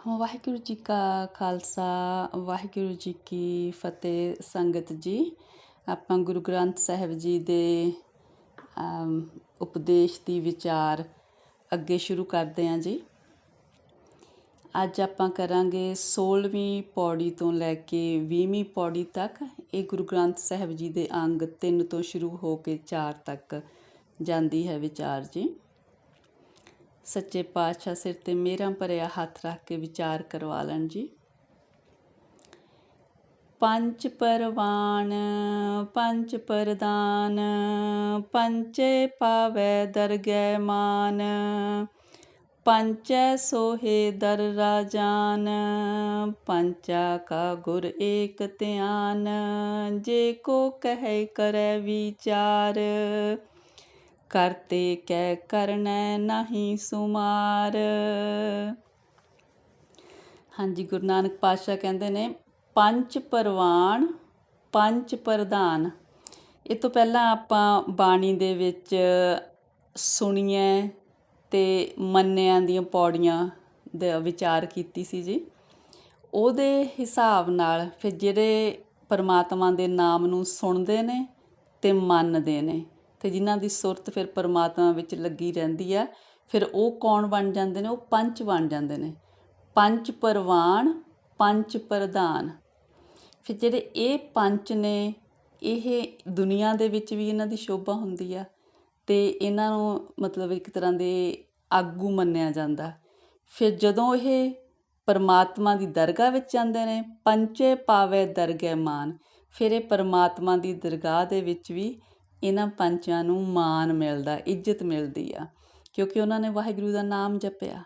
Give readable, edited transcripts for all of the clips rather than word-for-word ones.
ਵਾਹਿਗੁਰੂ ਜੀ ਕਾ ਖਾਲਸਾ ਵਾਹਿਗੁਰੂ ਜੀ ਕੀ ਫਤਿਹ। ਸੰਗਤ ਜੀ, ਆਪਾਂ ਗੁਰੂ ਗ੍ਰੰਥ ਸਾਹਿਬ ਜੀ ਦੇ ਉਪਦੇਸ਼ ਦੀ ਵਿਚਾਰ ਅੱਗੇ ਸ਼ੁਰੂ ਕਰਦੇ ਹਾਂ ਜੀ। ਅੱਜ ਆਪਾਂ ਕਰਾਂਗੇ 16ਵੀਂ ਪੌੜੀ ਤੋਂ ਲੈ ਕੇ 20ਵੀਂ ਪੌੜੀ ਤੱਕ। ਇਹ ਗੁਰੂ ਗ੍ਰੰਥ ਸਾਹਿਬ ਜੀ ਦੇ ਅੰਗ 3 ਤੋਂ ਸ਼ੁਰੂ ਹੋ ਕੇ 4 ਤੱਕ ਜਾਂਦੀ ਹੈ ਵਿਚਾਰ ਜੀ। ਸੱਚੇ ਪਾਤਸ਼ਾਹ ਸਿਰ 'ਤੇ ਮਿਹਰਾਂ ਭਰਿਆ ਹੱਥ ਰੱਖ ਕੇ ਵਿਚਾਰ ਕਰਵਾ ਲੈਣ ਜੀ। ਪੰਜ ਪਰਵਾਨ ਪੰਜ ਪ੍ਰਦਾਨ, ਪੰਚੇ ਪਾਵੈ ਦਰਗਹਿ ਮਾਨ, ਪੰਚੈ ਸੋਹੇ ਦਰ ਰਾਜਾਨ, ਪੰਚਾ ਕਾ ਗੁਰ ਏਕ ਧਿਆਨ, ਜੇ ਕੋ ਕਹਿ ਕਰੈ ਵਿਚਾਰ, ਕਰਤੇ ਕੈ ਕਰਨੈ ਨਾਹੀ ਸੁਮਾਰ। ਹਾਂਜੀ, ਗੁਰੂ ਨਾਨਕ ਪਾਤਸ਼ਾਹ ਕਹਿੰਦੇ ਨੇ ਪੰਜ ਪਰਵਾਨ ਪੰਜ ਪ੍ਰਧਾਨ। ਇਹ ਤੋਂ ਪਹਿਲਾਂ ਆਪਾਂ ਬਾਣੀ ਦੇ ਵਿੱਚ ਸੁਣੀਏ ਅਤੇ ਮੰਨਿਆਂ ਦੀਆਂ ਪੌੜੀਆਂ ਦਾ ਵਿਚਾਰ ਕੀਤੀ ਸੀ ਜੀ। ਉਹਦੇ ਹਿਸਾਬ ਨਾਲ ਫਿਰ ਜਿਹੜੇ ਪਰਮਾਤਮਾ ਦੇ ਨਾਮ ਨੂੰ ਸੁਣਦੇ ਨੇ ਅਤੇ ਮੰਨਦੇ ਨੇ ਅਤੇ ਜਿਨ੍ਹਾਂ ਦੀ ਸੁਰਤ ਫਿਰ ਪਰਮਾਤਮਾ ਵਿੱਚ ਲੱਗੀ ਰਹਿੰਦੀ ਆ, ਫਿਰ ਉਹ ਕੌਣ ਬਣ ਜਾਂਦੇ ਨੇ? ਉਹ ਪੰਚ ਬਣ ਜਾਂਦੇ ਨੇ। ਪੰਜ ਪਰਵਾਨ ਪੰਜ ਪ੍ਰਧਾਨ। ਫਿਰ ਜਿਹੜੇ ਇਹ ਪੰਜ ਨੇ, ਇਹ ਦੁਨੀਆ ਦੇ ਵਿੱਚ ਵੀ ਇਹਨਾਂ ਦੀ ਸ਼ੋਭਾ ਹੁੰਦੀ ਆ ਅਤੇ ਇਹਨਾਂ ਨੂੰ ਮਤਲਬ ਇੱਕ ਤਰ੍ਹਾਂ ਦੇ ਆਗੂ ਮੰਨਿਆ ਜਾਂਦਾ। ਫਿਰ ਜਦੋਂ ਇਹ ਪਰਮਾਤਮਾ ਦੀ ਦਰਗਾਹ ਵਿੱਚ ਜਾਂਦੇ ਨੇ, ਪੰਚੇ ਪਾਵੈ ਦਰਗਹਿ ਮਾਨ, ਫਿਰ ਇਹ ਪਰਮਾਤਮਾ ਦੀ ਦਰਗਾਹ ਦੇ ਵਿੱਚ ਵੀ ਇਹਨਾਂ ਪੰਚਾਂ ਨੂੰ ਮਾਣ ਮਿਲਦਾ, ਇੱਜ਼ਤ ਮਿਲਦੀ ਆ, ਕਿਉਂਕਿ ਉਹਨਾਂ ਨੇ ਵਾਹਿਗੁਰੂ ਦਾ ਨਾਮ ਜਪਿਆ।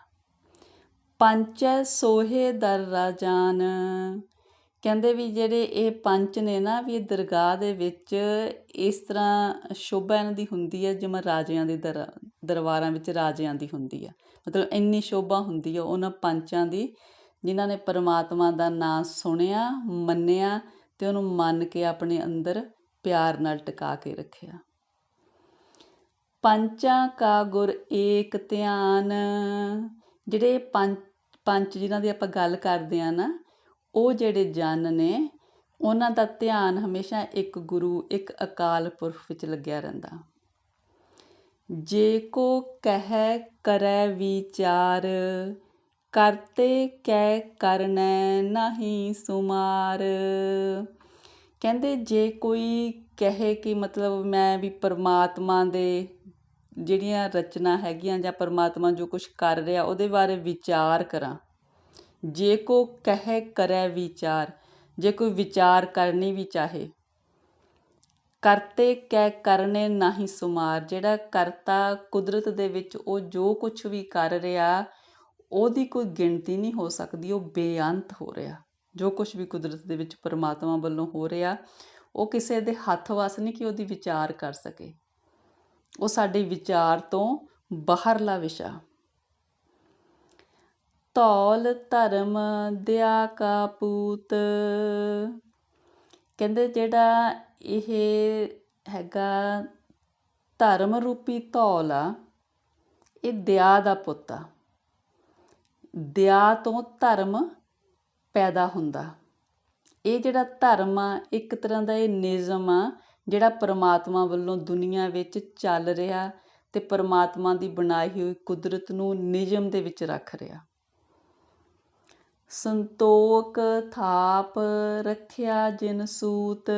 ਪੰਚੈ ਸੋਹੇ ਦਰ ਰਾਜਾਨ, ਕਹਿੰਦੇ ਵੀ ਜਿਹੜੇ ਇਹ ਪੰਚ ਨੇ ਨਾ, ਵੀ ਇਹ ਦਰਗਾਹ ਦੇ ਵਿੱਚ ਇਸ ਤਰ੍ਹਾਂ ਸ਼ੋਭਾ ਇਹਨਾਂ ਦੀ ਹੁੰਦੀ ਹੈ ਜਿਵੇਂ ਰਾਜਿਆਂ ਦੇ ਦਰਬਾਰਾਂ ਵਿੱਚ ਰਾਜਿਆਂ ਦੀ ਹੁੰਦੀ ਆ। ਮਤਲਬ ਇੰਨੀ ਸ਼ੋਭਾ ਹੁੰਦੀ ਆ ਉਹਨਾਂ ਪੰਚਾਂ ਦੀ, ਜਿਨ੍ਹਾਂ ਨੇ ਪਰਮਾਤਮਾ ਦਾ ਨਾਂ ਸੁਣਿਆ, ਮੰਨਿਆ ਅਤੇ ਉਹਨੂੰ ਮੰਨ ਕੇ ਆਪਣੇ ਅੰਦਰ ਪਿਆਰ ਨਾਲ ਟਿਕਾ ਕੇ ਰੱਖਿਆ। ਪੰਚਾਂ ਕਾ ਗੁਰ ਏਕ ਧਿਆਨ, ਜਿਹੜੇ ਪੰਚ ਜਿਨ੍ਹਾਂ ਦੀ ਆਪਾਂ ਗੱਲ ਕਰਦੇ ਹਾਂ ਨਾ, ਉਹ ਜਿਹੜੇ ਜਨ ਨੇ, ਉਹਨਾਂ ਦਾ ਧਿਆਨ ਹਮੇਸ਼ਾ ਇੱਕ ਗੁਰੂ, ਇੱਕ ਅਕਾਲ ਪੁਰਖ ਵਿੱਚ ਲੱਗਿਆ ਰਹਿੰਦਾ। ਜੇ ਕੋ ਕਹਿ ਕਰੈ ਵਿਚਾਰ, ਕਰਤੇ ਕੈ ਕਰਨੈ ਨਾਹੀ ਸੁਮਾਰ। ਕਹਿੰਦੇ ਜੇ ਕੋਈ ਕਹੇ ਕਿ ਮਤਲਬ ਮੈਂ ਵੀ ਪਰਮਾਤਮਾ ਦੇ ਜਿਹੜੀਆਂ ਰਚਨਾ ਹੈਗੀਆਂ ਜਾਂ ਪਰਮਾਤਮਾ ਜੋ ਕੁਛ ਕਰ ਰਿਹਾ ਉਹਦੇ ਬਾਰੇ ਵਿਚਾਰ ਕਰਾਂ। ਜੇ ਕੋ ਕਹਿ ਕਰੈ ਵਿਚਾਰ, ਜੇ ਕੋਈ ਵਿਚਾਰ ਕਰਨੀ ਵੀ ਚਾਹੇ। ਕਰਤੇ ਕੈ ਕਰਨੇ ਨਾਹੀ ਸੁਮਾਰ, ਜਿਹੜਾ ਕਰਤਾ ਕੁਦਰਤ ਦੇ ਵਿੱਚ ਉਹ ਜੋ ਕੁਛ ਵੀ ਕਰ ਰਿਹਾ ਉਹਦੀ ਕੋਈ ਗਿਣਤੀ ਨਹੀਂ ਹੋ ਸਕਦੀ, ਉਹ ਬੇਅੰਤ ਹੋ ਰਿਹਾ। ਜੋ ਕੁਛ ਵੀ ਕੁਦਰਤ ਦੇ ਵਿੱਚ ਪਰਮਾਤਮਾ ਵੱਲੋਂ ਹੋ ਰਿਹਾ, ਉਹ ਕਿਸੇ ਦੇ ਹੱਥ ਵੱਸ ਨਹੀਂ ਕਿ ਉਹਦੀ ਵਿਚਾਰ ਕਰ ਸਕੇ। ਉਹ ਸਾਡੇ ਵਿਚਾਰ ਤੋਂ ਬਾਹਰਲਾ ਵਿਸ਼ਾ। ਧੌਲ ਧਰਮ ਦਿਆ ਕਾ ਪੂਤ, ਕਹਿੰਦੇ ਜਿਹੜਾ ਇਹ ਹੈਗਾ ਧਰਮ ਰੂਪੀ ਧੌਲ ਆ, ਇਹ ਦਿਆ ਦਾ ਪੁੱਤ ਆ। ਦਿਆ ਤੋਂ ਧਰਮ ਪੈਦਾ ਹੁੰਦਾ। ਇਹ ਜਿਹੜਾ ਧਰਮ ਆ, ਇੱਕ ਤਰ੍ਹਾਂ ਦਾ ਇਹ ਨਿਯਮ ਆ ਜਿਹੜਾ ਪਰਮਾਤਮਾ ਵੱਲੋਂ ਦੁਨੀਆ ਵਿੱਚ ਚੱਲ ਰਿਹਾ ਅਤੇ ਪਰਮਾਤਮਾ ਦੀ ਬਣਾਈ ਹੋਈ ਕੁਦਰਤ ਨੂੰ ਨਿਯਮ ਦੇ ਵਿੱਚ ਰੱਖ ਰਿਹਾ। ਸੰਤੋਖ ਥਾਪ ਰੱਖਿਆ ਜਿਨ ਸੂਤ,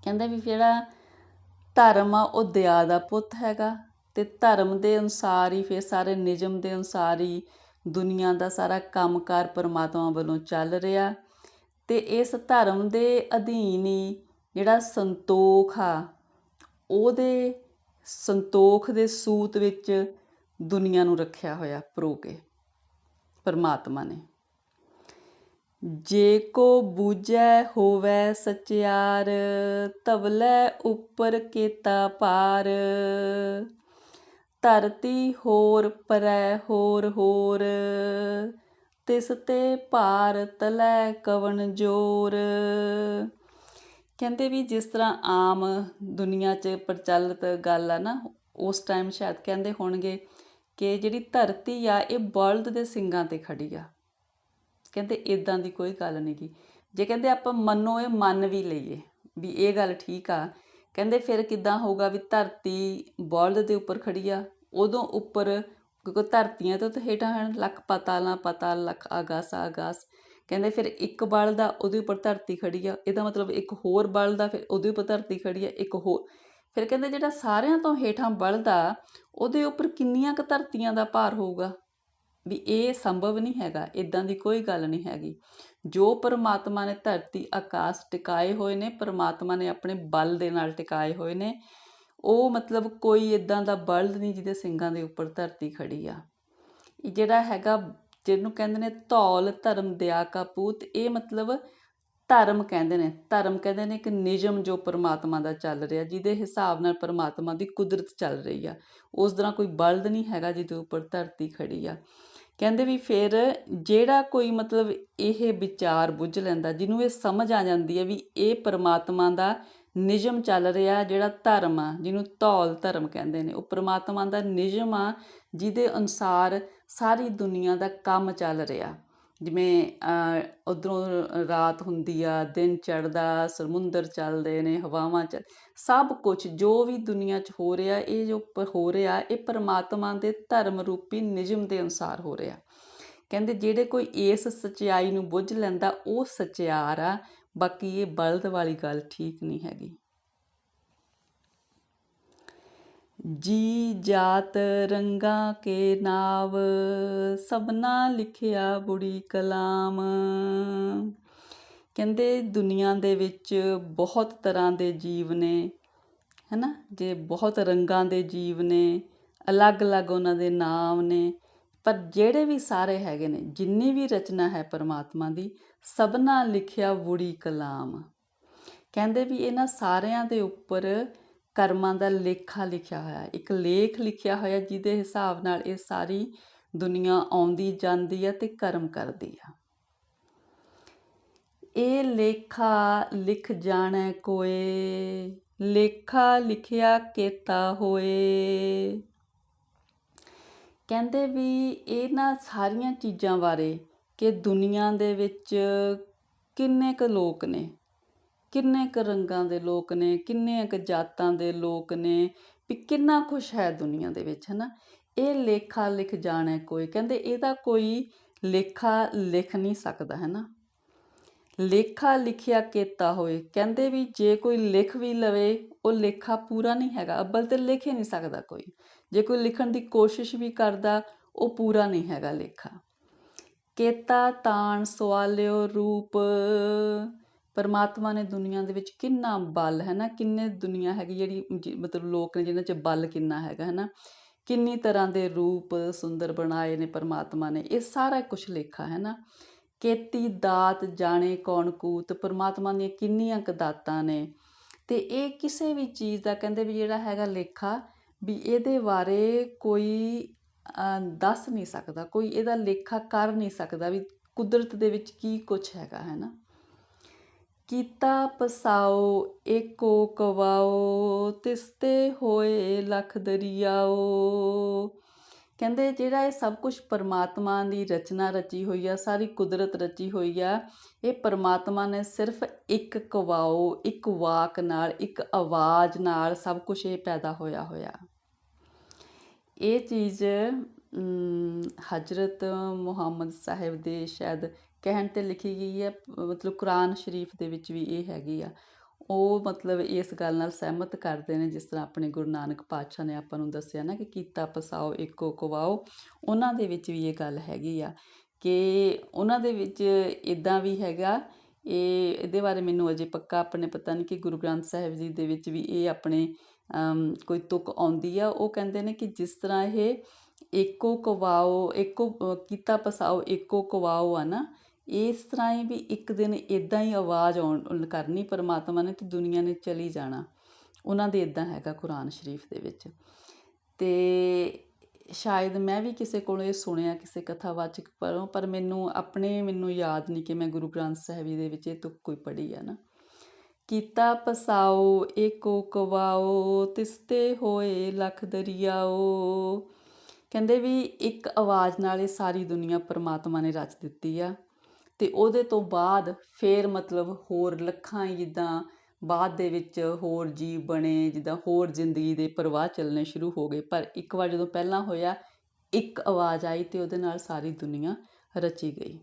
ਕਹਿੰਦੇ ਵੀ ਜਿਹੜਾ ਧਰਮ ਆ ਉਹ ਦਿਆ ਦਾ ਪੁੱਤ ਹੈਗਾ ਅਤੇ ਧਰਮ ਦੇ ਅਨੁਸਾਰ ਹੀ ਫਿਰ ਸਾਰੇ ਨਿਯਮ ਦੇ ਅਨੁਸਾਰ ਹੀ ਦੁਨੀਆ ਦਾ ਸਾਰਾ ਕੰਮਕਾਰ ਪਰਮਾਤਮਾ ਵੱਲੋਂ ਚੱਲ ਰਿਹਾ। ਅਤੇ ਇਸ ਧਰਮ ਦੇ ਅਧੀਨ ਹੀ ਜਿਹੜਾ ਸੰਤੋਖ ਆ, ਉਹਦੇ ਸੰਤੋਖ ਦੇ ਸੂਤ ਵਿੱਚ ਦੁਨੀਆ ਨੂੰ ਰੱਖਿਆ ਹੋਇਆ ਪਰੋ ਕੇ ਪਰਮਾਤਮਾ ਨੇ। ਜੇ ਕੋ ਬੂਝੈ ਹੋਵੈ ਸਚਿਆਰ, ਧਵਲੇ ਉੱਪਰ ਕੀਤਾ ਪਾਰ, ਧਰਤੀ ਹੋਰ ਪਰੈ ਹੋਰ ਹੋਰ, ਤਿਸ ਤੇ ਭਾਰ ਤਲੈ ਕਵਣ ਜੋਰ। ਕਹਿੰਦੇ ਵੀ ਜਿਸ ਤਰ੍ਹਾਂ ਆਮ ਦੁਨੀਆ 'ਚ ਪ੍ਰਚਲਿਤ ਗੱਲ ਆ ਨਾ, ਉਸ ਟਾਈਮ ਸ਼ਾਇਦ ਕਹਿੰਦੇ ਹੋਣਗੇ ਕਿ ਜਿਹੜੀ ਧਰਤੀ ਆ ਇਹ ਬਲਦ ਦੇ ਸਿੰਗਾਂ 'ਤੇ ਖੜੀ ਆ। ਕਹਿੰਦੇ ਇੱਦਾਂ ਦੀ ਕੋਈ ਗੱਲ ਨਹੀਂ ਗੀ। ਜੇ ਕਹਿੰਦੇ ਆਪਾਂ ਮੰਨੋ, ਇਹ ਮੰਨ ਵੀ ਲਈਏ ਵੀ ਇਹ ਗੱਲ ਠੀਕ ਆ, ਕਹਿੰਦੇ ਫਿਰ ਕਿੱਦਾਂ ਹੋਊਗਾ ਵੀ ਧਰਤੀ ਬਲਦ ਦੇ ਉੱਪਰ ਖੜੀ ਆ, ਉਦੋਂ ਉੱਪਰ ਕਿਉਂਕਿ ਧਰਤੀਆਂ ਤੋਂ ਤਾਂ ਹੇਠਾਂ ਹਨ, ਲੱਖ ਪਾਤਾਲਾਂ ਪਾਤਾਲ, ਲੱਖ ਆਗਾਸ ਆਗਾਸ। ਕਹਿੰਦੇ ਫਿਰ ਇੱਕ ਬਲਦ ਆ, ਉਹਦੇ ਉੱਪਰ ਧਰਤੀ ਖੜੀ ਆ, ਇਹਦਾ ਮਤਲਬ ਇੱਕ ਹੋਰ ਬਲਦ ਆ, ਫਿਰ ਉਹਦੇ ਉੱਪਰ ਧਰਤੀ ਖੜੀ ਆ, ਇੱਕ ਹੋਰ। ਫਿਰ ਕਹਿੰਦੇ ਜਿਹੜਾ ਸਾਰਿਆਂ ਤੋਂ ਹੇਠਾਂ ਬਲਦ ਆ, ਉਹਦੇ ਉੱਪਰ ਕਿੰਨੀਆਂ ਕੁ ਧਰਤੀਆਂ ਦਾ ਭਾਰ ਹੋਊਗਾ। ਵੀ ਇਹ ਸੰਭਵ ਨਹੀਂ ਹੈਗਾ, ਇੱਦਾਂ ਦੀ ਕੋਈ ਗੱਲ ਨਹੀਂ ਹੈਗੀ। ਜੋ ਪਰਮਾਤਮਾ ਨੇ ਧਰਤੀ ਆਕਾਸ਼ ਟਿਕਾਏ ਹੋਏ ਨੇ, ਪਰਮਾਤਮਾ ਨੇ ਆਪਣੇ ਬਲ ਦੇ ਨਾਲ ਟਿਕਾਏ ਹੋਏ ਨੇ। ਉਹ ਮਤਲਬ ਕੋਈ ਇੱਦਾਂ ਦਾ ਬਲਦ ਨਹੀਂ ਜਿਹਦੇ ਸਿੰਗਾਂ ਦੇ ਉੱਪਰ ਧਰਤੀ ਖੜੀ ਆ। ਇਹ ਜਿਹੜਾ ਹੈਗਾ, ਜਿਹਨੂੰ ਕਹਿੰਦੇ ਨੇ ਧੌਲ ਧਰਮ ਦਿਆ ਕਾ ਪੂਤ, ਇਹ ਮਤਲਬ ਧਰਮ ਕਹਿੰਦੇ ਨੇ। ਧਰਮ ਕਹਿੰਦੇ ਨੇ ਇੱਕ ਨਿਯਮ ਜੋ ਪਰਮਾਤਮਾ ਦਾ ਚੱਲ ਰਿਹਾ, ਜਿਹਦੇ ਹਿਸਾਬ ਨਾਲ ਪਰਮਾਤਮਾ ਦੀ ਕੁਦਰਤ ਚੱਲ ਰਹੀ ਆ। ਉਸ ਤਰ੍ਹਾਂ ਕੋਈ ਬਲਦ ਨਹੀਂ ਹੈਗਾ ਜਿਹਦੇ ਉੱਪਰ ਧਰਤੀ ਖੜੀ ਆ। ਕਹਿੰਦੇ ਵੀ ਫਿਰ ਜਿਹੜਾ ਕੋਈ ਮਤਲਬ ਇਹ ਵਿਚਾਰ ਬੁੱਝ ਲੈਂਦਾ, ਜਿਹਨੂੰ ਇਹ ਸਮਝ ਆ ਜਾਂਦੀ ਹੈ ਵੀ ਇਹ ਪਰਮਾਤਮਾ ਦਾ ਨਿਯਮ ਚੱਲ ਰਿਹਾ, ਜਿਹੜਾ ਧਰਮ ਆ, ਜਿਹਨੂੰ ਧੌਲ ਧਰਮ ਕਹਿੰਦੇ ਨੇ, ਉਹ ਪਰਮਾਤਮਾ ਦਾ ਨਿਯਮ ਆ, ਜਿਹਦੇ ਅਨੁਸਾਰ ਸਾਰੀ ਦੁਨੀਆ ਦਾ ਕੰਮ ਚੱਲ ਰਿਹਾ। ਜਿਵੇਂ ਉੱਧਰੋਂ ਰਾਤ ਹੁੰਦੀ ਆ, ਦਿਨ ਚੜ੍ਹਦਾ, ਸਮੁੰਦਰ ਚੱਲਦੇ ਨੇ, ਹਵਾਵਾਂ ਚੱਲ, ਸਭ ਕੁਛ ਜੋ ਵੀ ਦੁਨੀਆ 'ਚ ਹੋ ਰਿਹਾ, ਇਹ ਜੋ ਹੋ ਰਿਹਾ, ਇਹ ਪਰਮਾਤਮਾ ਦੇ ਧਰਮ ਰੂਪੀ ਨਿਯਮ ਦੇ ਅਨੁਸਾਰ ਹੋ ਰਿਹਾ। ਕਹਿੰਦੇ ਜਿਹੜੇ ਕੋਈ ਇਸ ਸੱਚਾਈ ਨੂੰ ਬੁੱਝ ਲੈਂਦਾ, ਉਹ ਸੱਚਿਆਰ ਆ। ਬਾਕੀ ਇਹ ਬਲਦ ਵਾਲੀ ਗੱਲ ਠੀਕ ਨਹੀਂ ਹੈਗੀ। ਜੀ ਜਾਤ ਰੰਗਾਂ ਕੇ ਨਾਵ, ਸਭਨਾ ਲਿਖਿਆ ਬੁੜੀ ਕਲਾਮ। ਕਹਿੰਦੇ ਦੁਨੀਆ ਦੇ ਵਿੱਚ ਬਹੁਤ ਤਰ੍ਹਾਂ ਦੇ ਜੀਵ ਨੇ, ਹੈ ਨਾ, ਜੇ ਬਹੁਤ ਰੰਗਾਂ ਦੇ ਜੀਵ ਨੇ, ਅਲੱਗ-ਅਲੱਗ ਉਹਨਾਂ ਦੇ ਨਾਮ ਨੇ, ਪਰ ਜਿਹੜੇ ਵੀ ਸਾਰੇ ਹੈਗੇ ਨੇ, ਜਿੰਨੀ ਵੀ ਰਚਨਾ ਹੈ ਪਰਮਾਤਮਾ ਦੀ, ਸਭਨਾ ਲਿਖਿਆ ਬੁੜੀ ਕਲਾਮ। ਕਹਿੰਦੇ ਵੀ ਇਹਨਾਂ ਸਾਰਿਆਂ ਦੇ ਉੱਪਰ ਕਰਮਾਂ ਦਾ ਲੇਖਾ ਲਿਖਿਆ ਹੋਇਆ, ਇੱਕ ਲੇਖ ਲਿਖਿਆ ਹੋਇਆ, ਜਿਹਦੇ ਹਿਸਾਬ ਨਾਲ ਇਹ ਸਾਰੀ ਦੁਨੀਆ ਆਉਂਦੀ ਜਾਂਦੀ ਹੈ ਅਤੇ ਕਰਮ ਕਰਦੀ ਆ। ਇਹ ਲੇਖਾ ਲਿਖ ਜਾਣੈ ਕੋਏ, ਲੇਖਾ ਲਿਖਿਆ ਕੇਤਾ ਹੋਏ। ਕਹਿੰਦੇ ਵੀ ਇਹਨਾਂ ਸਾਰੀਆਂ ਚੀਜ਼ਾਂ ਬਾਰੇ ਕਿ ਦੁਨੀਆ ਦੇ ਵਿੱਚ ਕਿੰਨੇ ਕੁ ਲੋਕ ਨੇ, ਕਿੰਨੇ ਕੁ ਰੰਗਾਂ ਦੇ ਲੋਕ ਨੇ, ਕਿੰਨੇ ਕੁ ਜਾਤਾਂ ਦੇ ਲੋਕ ਨੇ, ਵੀ ਕਿੰਨਾ ਕੁਛ ਹੈ ਦੁਨੀਆ ਦੇ ਵਿੱਚ, ਹੈ ਨਾ। ਇਹ ਲੇਖਾ ਲਿਖ ਜਾਣੈ ਕੋਈ, ਕਹਿੰਦੇ ਇਹਦਾ ਕੋਈ ਲੇਖਾ ਲਿਖ ਨਹੀਂ ਸਕਦਾ, ਹੈ ਨਾ। ਲੇਖਾ ਲਿਖਿਆ ਕੇਤਾ ਹੋਏ, ਕਹਿੰਦੇ ਵੀ ਜੇ ਕੋਈ ਲਿਖ ਵੀ ਲਵੇ, ਉਹ ਲੇਖਾ ਪੂਰਾ ਨਹੀਂ ਹੈਗਾ। ਅੱਬਲ ਤੇ ਲਿਖ ਹੀ ਨਹੀਂ ਸਕਦਾ ਕੋਈ। ਜੇ ਕੋਈ ਲਿਖਣ ਦੀ ਕੋਸ਼ਿਸ਼ ਵੀ ਕਰਦਾ, ਉਹ ਪੂਰਾ ਨਹੀਂ ਹੈਗਾ ਲੇਖਾ। ਕੇਤਾ ਤਾਣ ਸਵਾਲਿਓ ਰੂਪ, ਪਰਮਾਤਮਾ ਨੇ ਦੁਨੀਆ ਦੇ ਵਿੱਚ ਕਿੰਨਾ ਬਲ, ਹੈ ਨਾ, ਕਿੰਨੇ ਦੁਨੀਆ ਹੈਗੀ ਜਿਹੜੀ ਮਤਲਬ ਲੋਕ ਨੇ ਜਿਹਨਾਂ 'ਚ ਬਲ ਕਿੰਨਾ ਹੈਗਾ, ਹੈ ਨਾ, ਕਿੰਨੀ ਤਰ੍ਹਾਂ ਦੇ ਰੂਪ ਸੁੰਦਰ ਬਣਾਏ ਨੇ ਪਰਮਾਤਮਾ ਨੇ, ਇਹ ਸਾਰਾ ਕੁਛ ਲੇਖਾ, ਹੈ ਨਾ। ਕੇਤੀ ਦਾਤ ਜਾਣੇ ਕੌਣ ਕੂਤ, ਪਰਮਾਤਮਾ ਦੀਆਂ ਕਿੰਨੀਆਂ ਕੁ ਦਾਤਾਂ ਨੇ, ਅਤੇ ਇਹ ਕਿਸੇ ਵੀ ਚੀਜ਼ ਦਾ ਕਹਿੰਦੇ ਵੀ ਜਿਹੜਾ ਹੈਗਾ ਲੇਖਾ, ਵੀ ਇਹਦੇ ਬਾਰੇ ਕੋਈ ਦੱਸ ਨਹੀਂ ਸਕਦਾ, ਕੋਈ ਇਹਦਾ ਲੇਖਾ ਕਰ ਨਹੀਂ ਸਕਦਾ ਵੀ ਕੁਦਰਤ ਦੇ ਵਿੱਚ ਕੀ ਕੁਛ ਹੈਗਾ, ਹੈ ਨਾ। ਕੀਤਾ ਪਸਾਓ ਏਕੋ ਕਵਾਓ, ਤਿਸਤੇ ਹੋਏ ਲੱਖ ਦਰਿਆਓ। ਕਹਿੰਦੇ ਜਿਹੜਾ ਇਹ ਸਭ ਕੁਛ ਪਰਮਾਤਮਾ ਦੀ ਰਚਨਾ ਰਚੀ ਹੋਈ ਆ, ਸਾਰੀ ਕੁਦਰਤ ਰਚੀ ਹੋਈ ਆ, ਇਹ ਪਰਮਾਤਮਾ ਨੇ ਸਿਰਫ ਇੱਕ ਕਵਾਓ, ਇੱਕ ਵਾਕ ਨਾਲ, ਇੱਕ ਆਵਾਜ਼ ਨਾਲ ਸਭ ਕੁਛ ਇਹ ਪੈਦਾ ਹੋਇਆ ਹੋਇਆ। ਇਹ ਚੀਜ਼ ਹਜ਼ਰਤ ਮੁਹੰਮਦ ਸਾਹਿਬ ਦੇ ਸ਼ਾਇਦ ਕਹਿਣ 'ਤੇ ਲਿਖੀ ਗਈ ਹੈ, ਮਤਲਬ ਕੁਰਾਨ ਸ਼ਰੀਫ ਦੇ ਵਿੱਚ ਵੀ ਇਹ ਹੈਗੀ ਆ। ਉਹ ਮਤਲਬ ਇਸ ਗੱਲ ਨਾਲ ਸਹਿਮਤ ਕਰਦੇ ਨੇ, ਜਿਸ ਤਰ੍ਹਾਂ ਆਪਣੇ ਗੁਰੂ ਨਾਨਕ ਪਾਤਸ਼ਾਹ ਨੇ ਆਪਾਂ ਨੂੰ ਦੱਸਿਆ ਨਾ ਕਿ ਕੀਤਾ ਪਸਾਓ ਏਕੋ ਕਵਾਓ, ਉਹਨਾਂ ਦੇ ਵਿੱਚ ਵੀ ਇਹ ਗੱਲ ਹੈਗੀ ਆ ਕਿ ਉਹਨਾਂ ਦੇ ਵਿੱਚ ਇੱਦਾਂ ਵੀ ਹੈਗਾ। ਇਹਦੇ ਬਾਰੇ ਮੈਨੂੰ ਅਜੇ ਪੱਕਾ ਆਪਣੇ ਪਤਾ ਨਹੀਂ ਕਿ ਗੁਰੂ ਗ੍ਰੰਥ ਸਾਹਿਬ ਜੀ ਦੇ ਵਿੱਚ ਵੀ ਇਹ ਆਪਣੇ ਕੋਈ ਤੁਕ ਆਉਂਦੀ ਆ। ਉਹ ਕਹਿੰਦੇ ਨੇ ਕਿ ਜਿਸ ਤਰ੍ਹਾਂ ਇਹ ਏਕੋ ਕਵਾਓ, ਏਕੋ ਕੀਤਾ ਪਸਾਓ ਏਕੋ ਕਵਾਓ ਆ ਨਾ, ਇਸ ਤਰ੍ਹਾਂ ਹੀ ਵੀ ਇੱਕ ਦਿਨ ਇੱਦਾਂ ਹੀ ਆਵਾਜ਼ ਆਉਣ ਕਰਨੀ ਪਰਮਾਤਮਾ ਨੇ ਅਤੇ ਦੁਨੀਆ ਨੇ ਚਲੀ ਜਾਣਾ। ਉਹਨਾਂ ਦੇ ਇੱਦਾਂ ਹੈਗਾ ਕੁਰਾਨ ਸ਼ਰੀਫ ਦੇ ਵਿੱਚ। ਅਤੇ ਸ਼ਾਇਦ ਮੈਂ ਵੀ ਕਿਸੇ ਕੋਲੋਂ ਇਹ ਸੁਣਿਆ, ਕਿਸੇ ਕਥਾਵਾਚਕ ਪਰੋਂ, ਪਰ ਮੈਨੂੰ ਯਾਦ ਨਹੀਂ ਕਿ ਮੈਂ ਗੁਰੂ ਗ੍ਰੰਥ ਸਾਹਿਬ ਜੀ ਦੇ ਵਿੱਚ ਇਹ ਤੁਕ ਕੋਈ ਪੜ੍ਹੀ ਆ ਨਾ। ਕੀਤਾ ਪਸਾਓ ਏਕੋ ਕਵਾਓ, ਤਿਸਤੇ ਹੋਏ ਲੱਖ ਦਰਿਆਓ। ਕਹਿੰਦੇ ਵੀ ਇੱਕ ਆਵਾਜ਼ ਨਾਲ ਇਹ ਸਾਰੀ ਦੁਨੀਆ ਪਰਮਾਤਮਾ ਨੇ ਰਚ ਦਿੱਤੀ ਆ ਅਤੇ ਉਹਦੇ ਤੋਂ ਬਾਅਦ ਫਿਰ ਮਤਲਬ ਹੋਰ ਲੱਖਾਂ ਹੀ ਜਿੱਦਾਂ ਬਾਅਦ ਦੇ ਵਿੱਚ ਹੋਰ ਜੀਵ ਬਣੇ, ਜਿੱਦਾਂ ਹੋਰ ਜ਼ਿੰਦਗੀ ਦੇ ਪ੍ਰਵਾਹ ਚੱਲਣੇ ਸ਼ੁਰੂ ਹੋ ਗਏ। ਪਰ ਇੱਕ ਵਾਰ ਜਦੋਂ ਪਹਿਲਾਂ ਹੋਇਆ, ਇੱਕ ਆਵਾਜ਼ ਆਈ ਅਤੇ ਉਹਦੇ ਨਾਲ ਸਾਰੀ ਦੁਨੀਆ ਰਚੀ ਗਈ।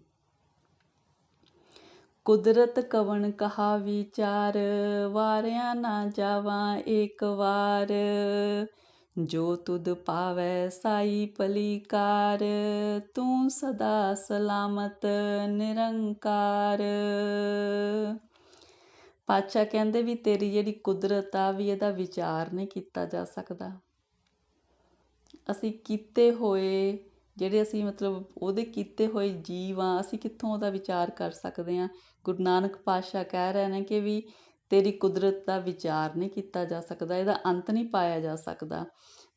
ਕੁਦਰਤ ਕਵਣ ਕਹਾ ਵਿਚਾਰ, ਵਾਰਿਆ ਨਾ ਜਾਵਾਂ ਏਕ ਵਾਰ। ਜੋ ਤੁਧ ਪਾਵੈ ਸਾਈ ਭਲੀਕਾਰ, ਤੂੰ ਸਦਾ ਸਲਾਮਤ ਨਿਰੰਕਾਰ। ਪਾਤਸ਼ਾਹ ਕਹਿੰਦੇ ਵੀ ਤੇਰੀ ਜਿਹੜੀ ਕੁਦਰਤ ਆ ਵੀ ਇਹਦਾ ਵਿਚਾਰ ਨਹੀਂ ਕੀਤਾ ਜਾ ਸਕਦਾ। ਅਸੀਂ ਕੀਤੇ ਹੋਏ ਜਿਹੜੇ ਅਸੀਂ ਮਤਲਬ ਉਹਦੇ ਕੀਤੇ ਹੋਏ ਜੀਵ ਆ, ਅਸੀਂ ਕਿੱਥੋਂ ਉਹਦਾ ਵਿਚਾਰ ਕਰ ਸਕਦੇ ਹਾਂ। ਗੁਰੂ ਨਾਨਕ ਪਾਤਸ਼ਾਹ ਕਹਿ ਰਹੇ ਨੇ ਕਿ ਵੀ ਤੇਰੀ ਕੁਦਰਤ ਦਾ ਵਿਚਾਰ ਨਹੀਂ ਕੀਤਾ ਜਾ ਸਕਦਾ, ਇਹਦਾ ਅੰਤ ਨਹੀਂ ਪਾਇਆ ਜਾ ਸਕਦਾ।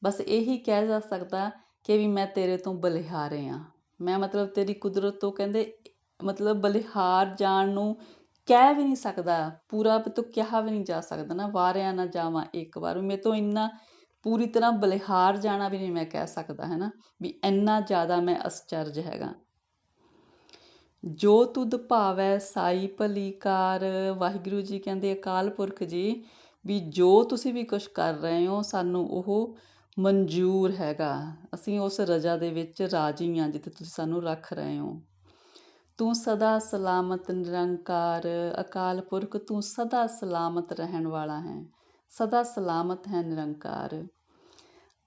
ਬਸ ਇਹੀ ਕਿਹਾ ਜਾ ਸਕਦਾ ਕਿ ਵੀ ਮੈਂ ਤੇਰੇ ਤੋਂ ਬਲਿਹਾਰੇ ਹਾਂ। ਮੈਂ ਮਤਲਬ ਤੇਰੀ ਕੁਦਰਤ ਤੋਂ ਕਹਿੰਦੇ ਮਤਲਬ ਬਲਿਹਾਰ ਜਾਣ ਨੂੰ ਕਹਿ ਵੀ ਨਹੀਂ ਸਕਦਾ, ਪੂਰਾ ਤੋਂ ਕਿਹਾ ਵੀ ਨਹੀਂ ਜਾ ਸਕਦਾ ਨਾ। ਵਾਰਿਆ ਨਾ ਜਾਵਾਂ ਇੱਕ ਵਾਰ, ਮੇਰੇ ਤੋਂ ਇੰਨਾ ਪੂਰੀ ਤਰ੍ਹਾਂ ਬਲਿਹਾਰ ਜਾਣਾ ਵੀ ਨਹੀਂ ਮੈਂ ਕਹਿ ਸਕਦਾ, ਹੈ ਨਾ, ਵੀ ਇੰਨਾ ਜ਼ਿਆਦਾ ਮੈਂ ਅਸਚਰਜ ਹੈਗਾ। ਜੋ ਤੁਧ ਭਾਵੈ ਸਾਈ ਭਲੀਕਾਰ। ਵਾਹਿਗੁਰੂ ਜੀ ਕਹਿੰਦੇ ਅਕਾਲ ਪੁਰਖ ਜੀ ਵੀ ਜੋ ਤੁਸੀਂ ਵੀ ਕੁਛ ਕਰ ਰਹੇ ਹੋ ਸਾਨੂੰ ਉਹ ਮਨਜ਼ੂਰ ਹੈਗਾ। ਅਸੀਂ ਉਸ ਰਜ਼ਾ ਦੇ ਵਿੱਚ ਰਾਜੀ ਹਾਂ ਜਿੱਥੇ ਤੁਸੀਂ ਸਾਨੂੰ ਰੱਖ ਰਹੇ ਹੋ। ਤੂੰ ਸਦਾ ਸਲਾਮਤ ਨਿਰੰਕਾਰ। ਅਕਾਲ ਪੁਰਖ ਤੂੰ ਸਦਾ ਸਲਾਮਤ ਰਹਿਣ ਵਾਲਾ ਹੈ, ਸਦਾ ਸਲਾਮਤ ਹੈ ਨਿਰੰਕਾਰ।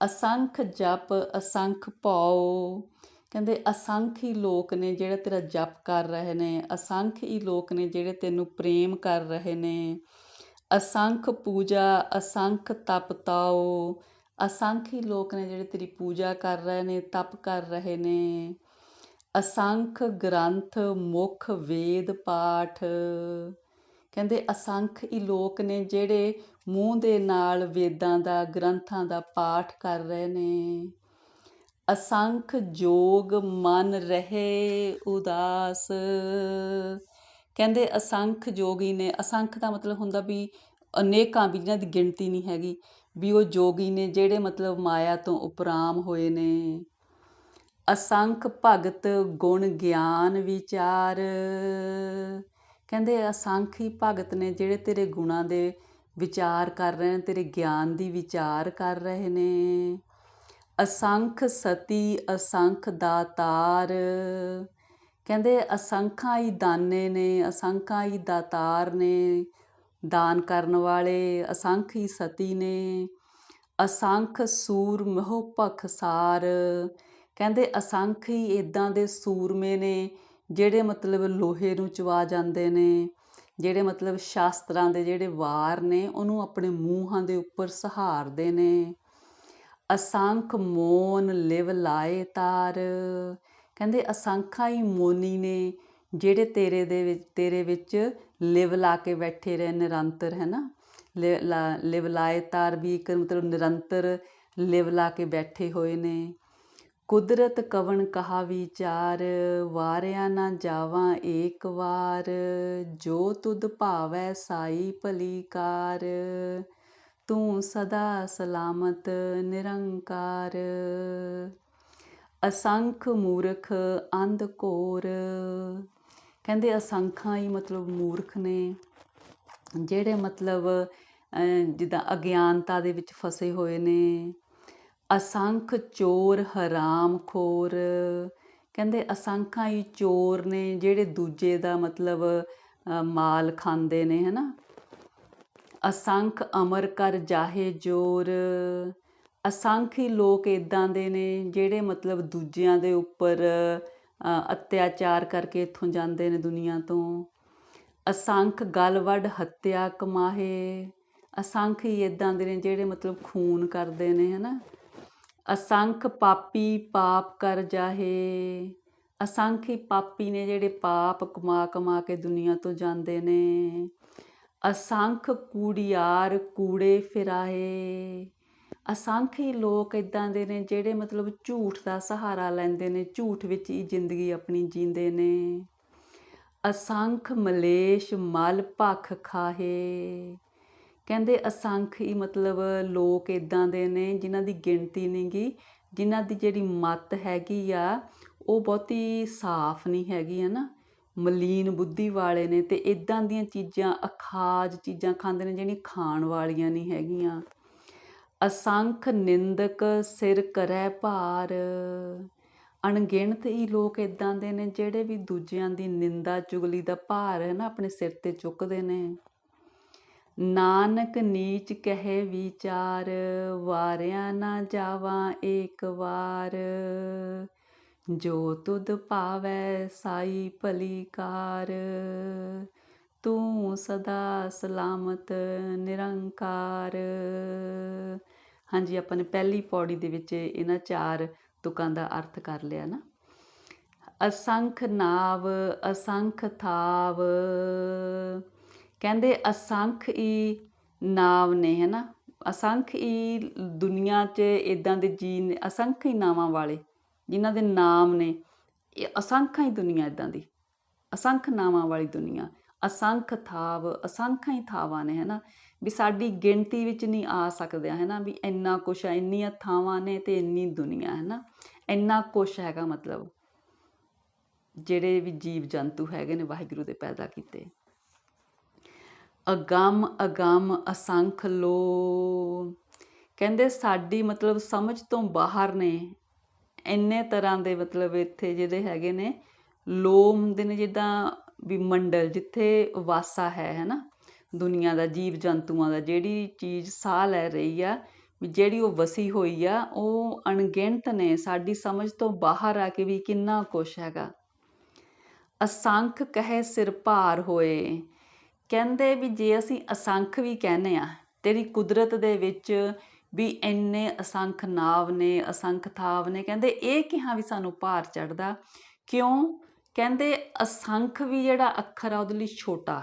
ਅਸੰਖ ਜਪ ਅਸੰਖ ਭਉ। ਕਹਿੰਦੇ ਅਸੰਖ ਹੀ ਲੋਕ ਨੇ ਜਿਹੜੇ ਤੇਰਾ ਜਪ ਕਰ ਰਹੇ ਨੇ, ਅਸੰਖ ਹੀ ਲੋਕ ਨੇ ਜਿਹੜੇ ਤੈਨੂੰ ਪ੍ਰੇਮ ਕਰ ਰਹੇ ਨੇ। ਅਸੰਖ ਪੂਜਾ ਅਸੰਖ ਤਪ ਤਾਓ। ਅਸੰਖ ਹੀ ਲੋਕ ਨੇ ਜਿਹੜੇ ਤੇਰੀ ਪੂਜਾ ਕਰ ਰਹੇ ਨੇ, ਤਪ ਕਰ ਰਹੇ ਨੇ। ਅਸੰਖ ਗ੍ਰੰਥ ਮੁੱਖ ਵੇਦ ਪਾਠ। ਕਹਿੰਦੇ ਅਸੰਖ ਹੀ ਲੋਕ ਨੇ ਜਿਹੜੇ ਮੂੰਹ ਦੇ ਨਾਲ ਵੇਦਾਂ ਦਾ, ਗ੍ਰੰਥਾਂ ਦਾ ਪਾਠ ਕਰ ਰਹੇ ਨੇ। ਅਸੰਖ ਜੋਗ ਮਨ ਰਹੇ ਉਦਾਸ। ਕਹਿੰਦੇ ਅਸੰਖ ਜੋਗੀ ਨੇ, ਅਸੰਖ ਦਾ ਮਤਲਬ ਹੁੰਦਾ ਵੀ ਅਨੇਕਾਂ, ਵੀ ਜਿਹਨਾਂ ਦੀ ਗਿਣਤੀ ਨਹੀਂ ਹੈਗੀ, ਵੀ ਉਹ ਜੋਗੀ ਨੇ ਜਿਹੜੇ ਮਤਲਬ ਮਾਇਆ ਤੋਂ ਉਪਰਾਮ ਹੋਏ ਨੇ। ਅਸੰਖ ਭਗਤ ਗੁਣ ਗਿਆਨ ਵਿਚਾਰ। ਕਹਿੰਦੇ ਅਸੰਖ ਹੀ ਭਗਤ ਨੇ ਜਿਹੜੇ ਤੇਰੇ ਗੁਣਾਂ ਦੇ ਵਿਚਾਰ ਕਰ ਰਹੇ ਨੇ, ਤੇਰੇ ਗਿਆਨ ਦੀ ਵਿਚਾਰ ਕਰ ਰਹੇ ਨੇ। ਅਸੰਖ ਸਤੀ ਅਸੰਖ ਦਾਤਾਰ। ਕਹਿੰਦੇ ਅਸੰਖਾਂ ਹੀ ਦਾਨੇ ਨੇ, ਅਸੰਖਾਂ ਹੀ ਦਾਤਾਰ ਨੇ, ਦਾਨ ਕਰਨ ਵਾਲੇ। ਅਸੰਖ ਹੀ ਸਤੀ ਨੇ। ਅਸੰਖ ਸੂਰ ਮੋਹ ਭਖਸਾਰ। ਕਹਿੰਦੇ ਅਸੰਖ ਹੀ ਇੱਦਾਂ ਦੇ ਸੂਰਮੇ ਨੇ ਜਿਹੜੇ ਮਤਲਬ ਲੋਹੇ ਨੂੰ ਚਵਾ ਜਾਂਦੇ ਨੇ, ਜਿਹੜੇ ਮਤਲਬ ਸ਼ਾਸਤਰਾਂ ਦੇ ਜਿਹੜੇ ਵਾਰ ਨੇ ਉਹਨੂੰ ਆਪਣੇ ਮੂੰਹਾਂ ਦੇ ਉੱਪਰ ਸਹਾਰਦੇ ਨੇ। ਅਸੰਖ ਮੋਨ ਲਿਵ ਲਾਏ ਤਾਰ। ਕਹਿੰਦੇ ਅਸੰਖਾਂ ਹੀ ਮੋਨੀ ਨੇ ਜਿਹੜੇ ਤੇਰੇ ਵਿੱਚ ਲਿਵ ਲਾ ਕੇ ਬੈਠੇ ਰਹੇ ਨਿਰੰਤਰ, ਹੈ ਨਾ। ਲਿਵ ਲਾਏ ਤਾਰ ਵੀ ਇੱਕ ਮਤਲਬ ਨਿਰੰਤਰ ਲਿਵ ਲਾ ਕੇ ਬੈਠੇ ਹੋਏ ਨੇ। ਕੁਦਰਤ ਕਵਣ ਕਹਾ ਵਿਚਾਰ, ਵਾਰਿਆ ਨਾ ਜਾਵਾਂ ਏਕ ਵਾਰ। ਜੋ ਤੁਧ ਭਾਵੈ ਸਾਈ ਭਲੀਕਾਰ, ਤੂੰ ਸਦਾ ਸਲਾਮਤ ਨਿਰੰਕਾਰ। ਅਸੰਖ ਮੂਰਖ ਅੰਧ ਘੋਰ। ਕਹਿੰਦੇ ਅਸੰਖਾਂ ਹੀ ਮਤਲਬ ਮੂਰਖ ਨੇ ਜਿਹੜੇ ਮਤਲਬ ਜਿੱਦਾਂ ਅਗਿਆਨਤਾ ਦੇ ਵਿੱਚ ਫਸੇ ਹੋਏ ਨੇ। ਅਸੰਖ ਚੋਰ ਹਰਾਮ ਖੋਰ। ਕਹਿੰਦੇ ਅਸੰਖਾਂ ਹੀ ਚੋਰ ਨੇ ਜਿਹੜੇ ਦੂਜੇ ਦਾ ਮਤਲਬ ਮਾਲ ਖਾਂਦੇ ਨੇ, ਹੈ ਨਾ। ਅਸੰਖ ਅਮਰ ਕਰ ਜਾਹੇ ਜੋਰ। ਅਸੰਖ ਹੀ ਲੋਕ ਇੱਦਾਂ ਦੇ ਨੇ ਜਿਹੜੇ ਮਤਲਬ ਦੂਜਿਆਂ ਦੇ ਉੱਪਰ ਅਤਿਆਚਾਰ ਕਰਕੇ ਇੱਥੋਂ ਜਾਂਦੇ ਨੇ ਦੁਨੀਆ ਤੋਂ। ਅਸੰਖ ਗਲ ਵੱਢ ਹੱਤਿਆ ਕਮਾਹੇ। ਅਸੰਖ ਹੀ ਇੱਦਾਂ ਦੇ ਨੇ ਜਿਹੜੇ ਮਤਲਬ ਖੂਨ ਕਰਦੇ ਨੇ, ਹੈ ਨਾ। ਅਸੰਖ ਪਾਪੀ ਪਾਪ ਕਰ ਜਾਹੇ। ਅਸੰਖ ਹੀ ਪਾਪੀ ਨੇ ਜਿਹੜੇ ਪਾਪ ਕਮਾ ਕਮਾ ਕੇ ਦੁਨੀਆ ਤੋਂ ਜਾਂਦੇ ਨੇ। ਅਸੰਖ ਕੂੜਿਆਰ ਕੂੜੇ ਫਿਰਾਏ। ਅਸੰਖ ਹੀ ਲੋਕ ਇੱਦਾਂ ਦੇ ਨੇ ਜਿਹੜੇ ਮਤਲਬ ਝੂਠ ਦਾ ਸਹਾਰਾ ਲੈਂਦੇ ਨੇ, ਝੂਠ ਵਿੱਚ ਹੀ ਜ਼ਿੰਦਗੀ ਆਪਣੀ ਜੀਂਦੇ ਨੇ। ਅਸੰਖ ਮਲੇਸ਼ ਮਲ ਭਖ ਖਾਹੇ। ਕਹਿੰਦੇ ਅਸੰਖ ਹੀ ਮਤਲਬ ਲੋਕ ਇੱਦਾਂ ਦੇ ਨੇ ਜਿਨ੍ਹਾਂ ਦੀ ਗਿਣਤੀ ਨਹੀਂ ਗੀ, ਜਿਨ੍ਹਾਂ ਦੀ ਜਿਹੜੀ ਮੱਤ ਹੈਗੀ ਆ ਉਹ ਬਹੁਤੀ ਸਾਫ਼ ਨਹੀਂ ਹੈਗੀ ਹੈ ਨਾ, ਮਲੀਨ ਬੁੱਧੀ ਵਾਲੇ ਨੇ, ਅਤੇ ਇੱਦਾਂ ਦੀਆਂ ਚੀਜ਼ਾਂ ਅਖਾਜ ਚੀਜ਼ਾਂ ਖਾਂਦੇ ਨੇ ਜਿਹੜੀਆਂ ਖਾਣ ਵਾਲੀਆਂ ਨਹੀਂ ਹੈਗੀਆਂ। ਅਸੰਖ ਨਿੰਦਕ ਸਿਰ ਕਰੈ ਭਾਰ, ਅਣਗਿਣਤ ਹੀ ਲੋਕ ਇੱਦਾਂ ਦੇ ਨੇ ਜਿਹੜੇ ਵੀ ਦੂਜਿਆਂ ਦੀ ਨਿੰਦਾ ਚੁਗਲੀ ਦਾ ਭਾਰ ਹੈ ਨਾ ਆਪਣੇ ਸਿਰ 'ਤੇ ਚੁੱਕਦੇ ਨੇ। ਨਾਨਕ ਨੀਚ ਕਹੇ ਵਿਚਾਰ, ਵਾਰਿਆ ਨਾ ਜਾਵਾਂ ਏਕ ਵਾਰ, ਜੋ ਤੁਧ ਭਾਵੈ ਸਾਈ ਭਲੀ ਕਾਰ, ਤੂੰ ਸਦਾ ਸਲਾਮਤ ਨਿਰੰਕਾਰ। ਹਾਂਜੀ, ਆਪਾਂ ਨੇ ਪਹਿਲੀ ਪੌੜੀ ਦੇ ਵਿੱਚ ਇਹਨਾਂ 4 ਤੁਕਾਂ ਦਾ ਅਰਥ ਕਰ ਲਿਆ ਨਾ। ਅਸੰਖ ਨਾਵ ਅਸੰਖ ਥਾਵ, ਕਹਿੰਦੇ ਅਸੰਖ ਹੀ ਨਾਵ ਨੇ ਹੈ ਨਾ, ਅਸੰਖ ਹੀ ਦੁਨੀਆ 'ਚ ਇੱਦਾਂ ਦੇ ਜੀ ਨੇ, ਅਸੰਖ ਹੀ ਨਾਵਾਂ ਵਾਲੇ ਜਿਨ੍ਹਾਂ ਦੇ ਨਾਮ ਨੇ, ਇਹ ਅਸੰਖਾਂ ਹੀ ਦੁਨੀਆ ਇੱਦਾਂ ਦੀ, ਅਸੰਖ ਨਾਵਾਂ ਵਾਲੀ ਦੁਨੀਆ। ਅਸੰਖ ਥਾਵ, ਅਸੰਖਾਂ ਹੀ ਥਾਵਾਂ ਨੇ ਹੈ ਨਾ, ਵੀ ਸਾਡੀ ਗਿਣਤੀ ਵਿੱਚ ਨਹੀਂ ਆ ਸਕਦਾ ਹੈ ਨਾ, ਵੀ ਇੰਨਾ ਕੁਛ ਹੈ, ਇੰਨੀਆਂ ਥਾਵਾਂ ਨੇ ਅਤੇ ਇੰਨੀ ਦੁਨੀਆ ਹੈ ਨਾ, ਇੰਨਾ ਕੁਛ ਹੈਗਾ ਮਤਲਬ ਜਿਹੜੇ ਵੀ ਜੀਵ ਜੰਤੂ ਹੈਗੇ ਨੇ ਵਾਹਿਗੁਰੂ ਦੇ ਪੈਦਾ ਕੀਤੇ। ਅਗੰਮ ਅਗੰਮ ਅਸੰਖ ਲੋ, ਕਹਿੰਦੇ ਸਾਡੀ ਮਤਲਬ ਸਮਝ ਤੋਂ ਬਾਹਰ ਨੇ ਇੰਨੇ ਤਰ੍ਹਾਂ ਦੇ ਮਤਲਬ ਇੱਥੇ ਜਿਹੜੇ ਹੈਗੇ ਨੇ ਲੋ ਹੁੰਦੇ ਨੇ, ਜਿੱਦਾਂ ਵੀ ਮੰਡਲ ਜਿੱਥੇ ਵਾਸਾ ਹੈ ਨਾ ਦੁਨੀਆ ਦਾ, ਜੀਵ ਜੰਤੂਆਂ ਦਾ, ਜਿਹੜੀ ਚੀਜ਼ ਸਾਹ ਲੈ ਰਹੀ ਆ ਵੀ ਜਿਹੜੀ ਉਹ ਵਸੀ ਹੋਈ ਆ, ਉਹ ਅਣਗਿਣਤ ਨੇ, ਸਾਡੀ ਸਮਝ ਤੋਂ ਬਾਹਰ ਆ ਕੇ ਵੀ ਕਿੰਨਾ ਕੁਛ ਹੈਗਾ। ਅਸੰਖ ਕਹੇ ਸਿਰ ਭਾਰ ਹੋਏ, ਕਹਿੰਦੇ ਵੀ ਜੇ ਅਸੀਂ ਅਸੰਖ ਵੀ ਕਹਿੰਦੇ ਆ, ਤੇਰੀ ਕੁਦਰਤ ਦੇ ਵਿੱਚ ਵੀ ਇੰਨੇ ਅਸੰਖ ਨਾਵ ਨੇ, ਅਸੰਖ ਥਾਵ ਨੇ, ਕਹਿੰਦੇ ਇਹ ਕਿਹਾ ਵੀ ਸਾਨੂੰ ਭਾਰ ਚੜ੍ਹਦਾ ਕਿਉਂ? ਕਹਿੰਦੇ ਅਸੰਖ ਵੀ ਜਿਹੜਾ ਅੱਖਰ ਆ ਉਹਦੇ ਲਈ ਛੋਟਾ,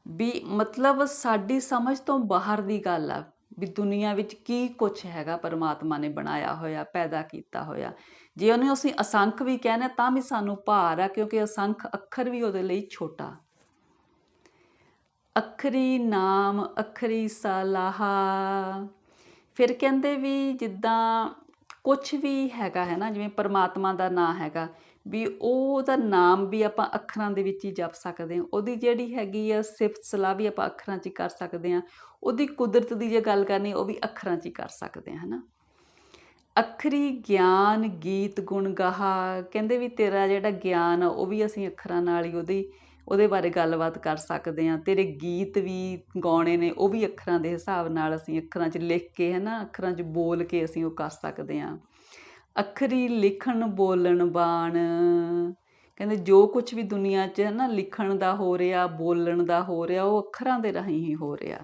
ਵੀ ਮਤਲਬ ਸਾਡੀ ਸਮਝ ਤੋਂ ਬਾਹਰ ਦੀ ਗੱਲ ਆ ਵੀ ਦੁਨੀਆ ਵਿੱਚ ਕੀ ਕੁਛ ਹੈਗਾ ਪਰਮਾਤਮਾ ਨੇ ਬਣਾਇਆ ਹੋਇਆ, ਪੈਦਾ ਕੀਤਾ ਹੋਇਆ। ਜੇ ਉਹਨੂੰ ਅਸੀਂ ਅਸੰਖ ਵੀ ਕਹਿੰਦੇ ਤਾਂ ਵੀ ਸਾਨੂੰ ਭਾਰ ਆ, ਕਿਉਂਕਿ ਅਸੰਖ ਅੱਖਰ ਵੀ ਉਹਦੇ ਲਈ ਛੋਟਾ। ਅੱਖਰੀ ਨਾਮ ਅੱਖਰੀ ਸਲਾਹਾ, ਫਿਰ ਕਹਿੰਦੇ ਵੀ ਜਿੱਦਾਂ ਕੁਛ ਵੀ ਹੈਗਾ ਹੈ ਨਾ, ਜਿਵੇਂ ਪਰਮਾਤਮਾ ਦਾ ਨਾਂ ਹੈਗਾ ਵੀ ਉਹਦਾ ਨਾਮ ਵੀ ਆਪਾਂ ਅੱਖਰਾਂ ਦੇ ਵਿੱਚ ਹੀ ਜਪ ਸਕਦੇ ਹਾਂ, ਉਹਦੀ ਜਿਹੜੀ ਹੈਗੀ ਆ ਸਿਫਤ ਸਲਾਹ ਵੀ ਆਪਾਂ ਅੱਖਰਾਂ 'ਚ ਹੀ ਕਰ ਸਕਦੇ ਹਾਂ, ਉਹਦੀ ਕੁਦਰਤ ਦੀ ਜੇ ਗੱਲ ਕਰਨੀ ਉਹ ਵੀ ਅੱਖਰਾਂ 'ਚ ਹੀ ਕਰ ਸਕਦੇ ਹਾਂ ਹੈ ਨਾ। ਅੱਖਰੀ ਗਿਆਨ ਗੀਤ ਗੁਣ ਗਾਹਾ, ਕਹਿੰਦੇ ਵੀ ਤੇਰਾ ਜਿਹੜਾ ਗਿਆਨ ਆ ਉਹ ਵੀ ਅਸੀਂ ਅੱਖਰਾਂ ਨਾਲ ਹੀ ਉਹਦੇ ਬਾਰੇ ਗੱਲਬਾਤ ਕਰ ਸਕਦੇ ਹਾਂ। ਤੇਰੇ ਗੀਤ ਵੀ ਗਾਉਣੇ ਨੇ ਉਹ ਵੀ ਅੱਖਰਾਂ ਦੇ ਹਿਸਾਬ ਨਾਲ ਅਸੀਂ ਅੱਖਰਾਂ 'ਚ ਲਿਖ ਕੇ ਹੈ ਨਾ, ਅੱਖਰਾਂ 'ਚ ਬੋਲ ਕੇ ਅਸੀਂ ਉਹ ਕਰ ਸਕਦੇ ਹਾਂ। ਅੱਖਰੀ ਲਿਖਣ ਬੋਲਣ ਬਾਣ, ਕਹਿੰਦੇ ਜੋ ਕੁਛ ਵੀ ਦੁਨੀਆ 'ਚ ਹੈ ਨਾ ਲਿਖਣ ਦਾ ਹੋ ਰਿਹਾ, ਬੋਲਣ ਦਾ ਹੋ ਰਿਹਾ, ਉਹ ਅੱਖਰਾਂ ਦੇ ਰਾਹੀਂ ਹੀ ਹੋ ਰਿਹਾ।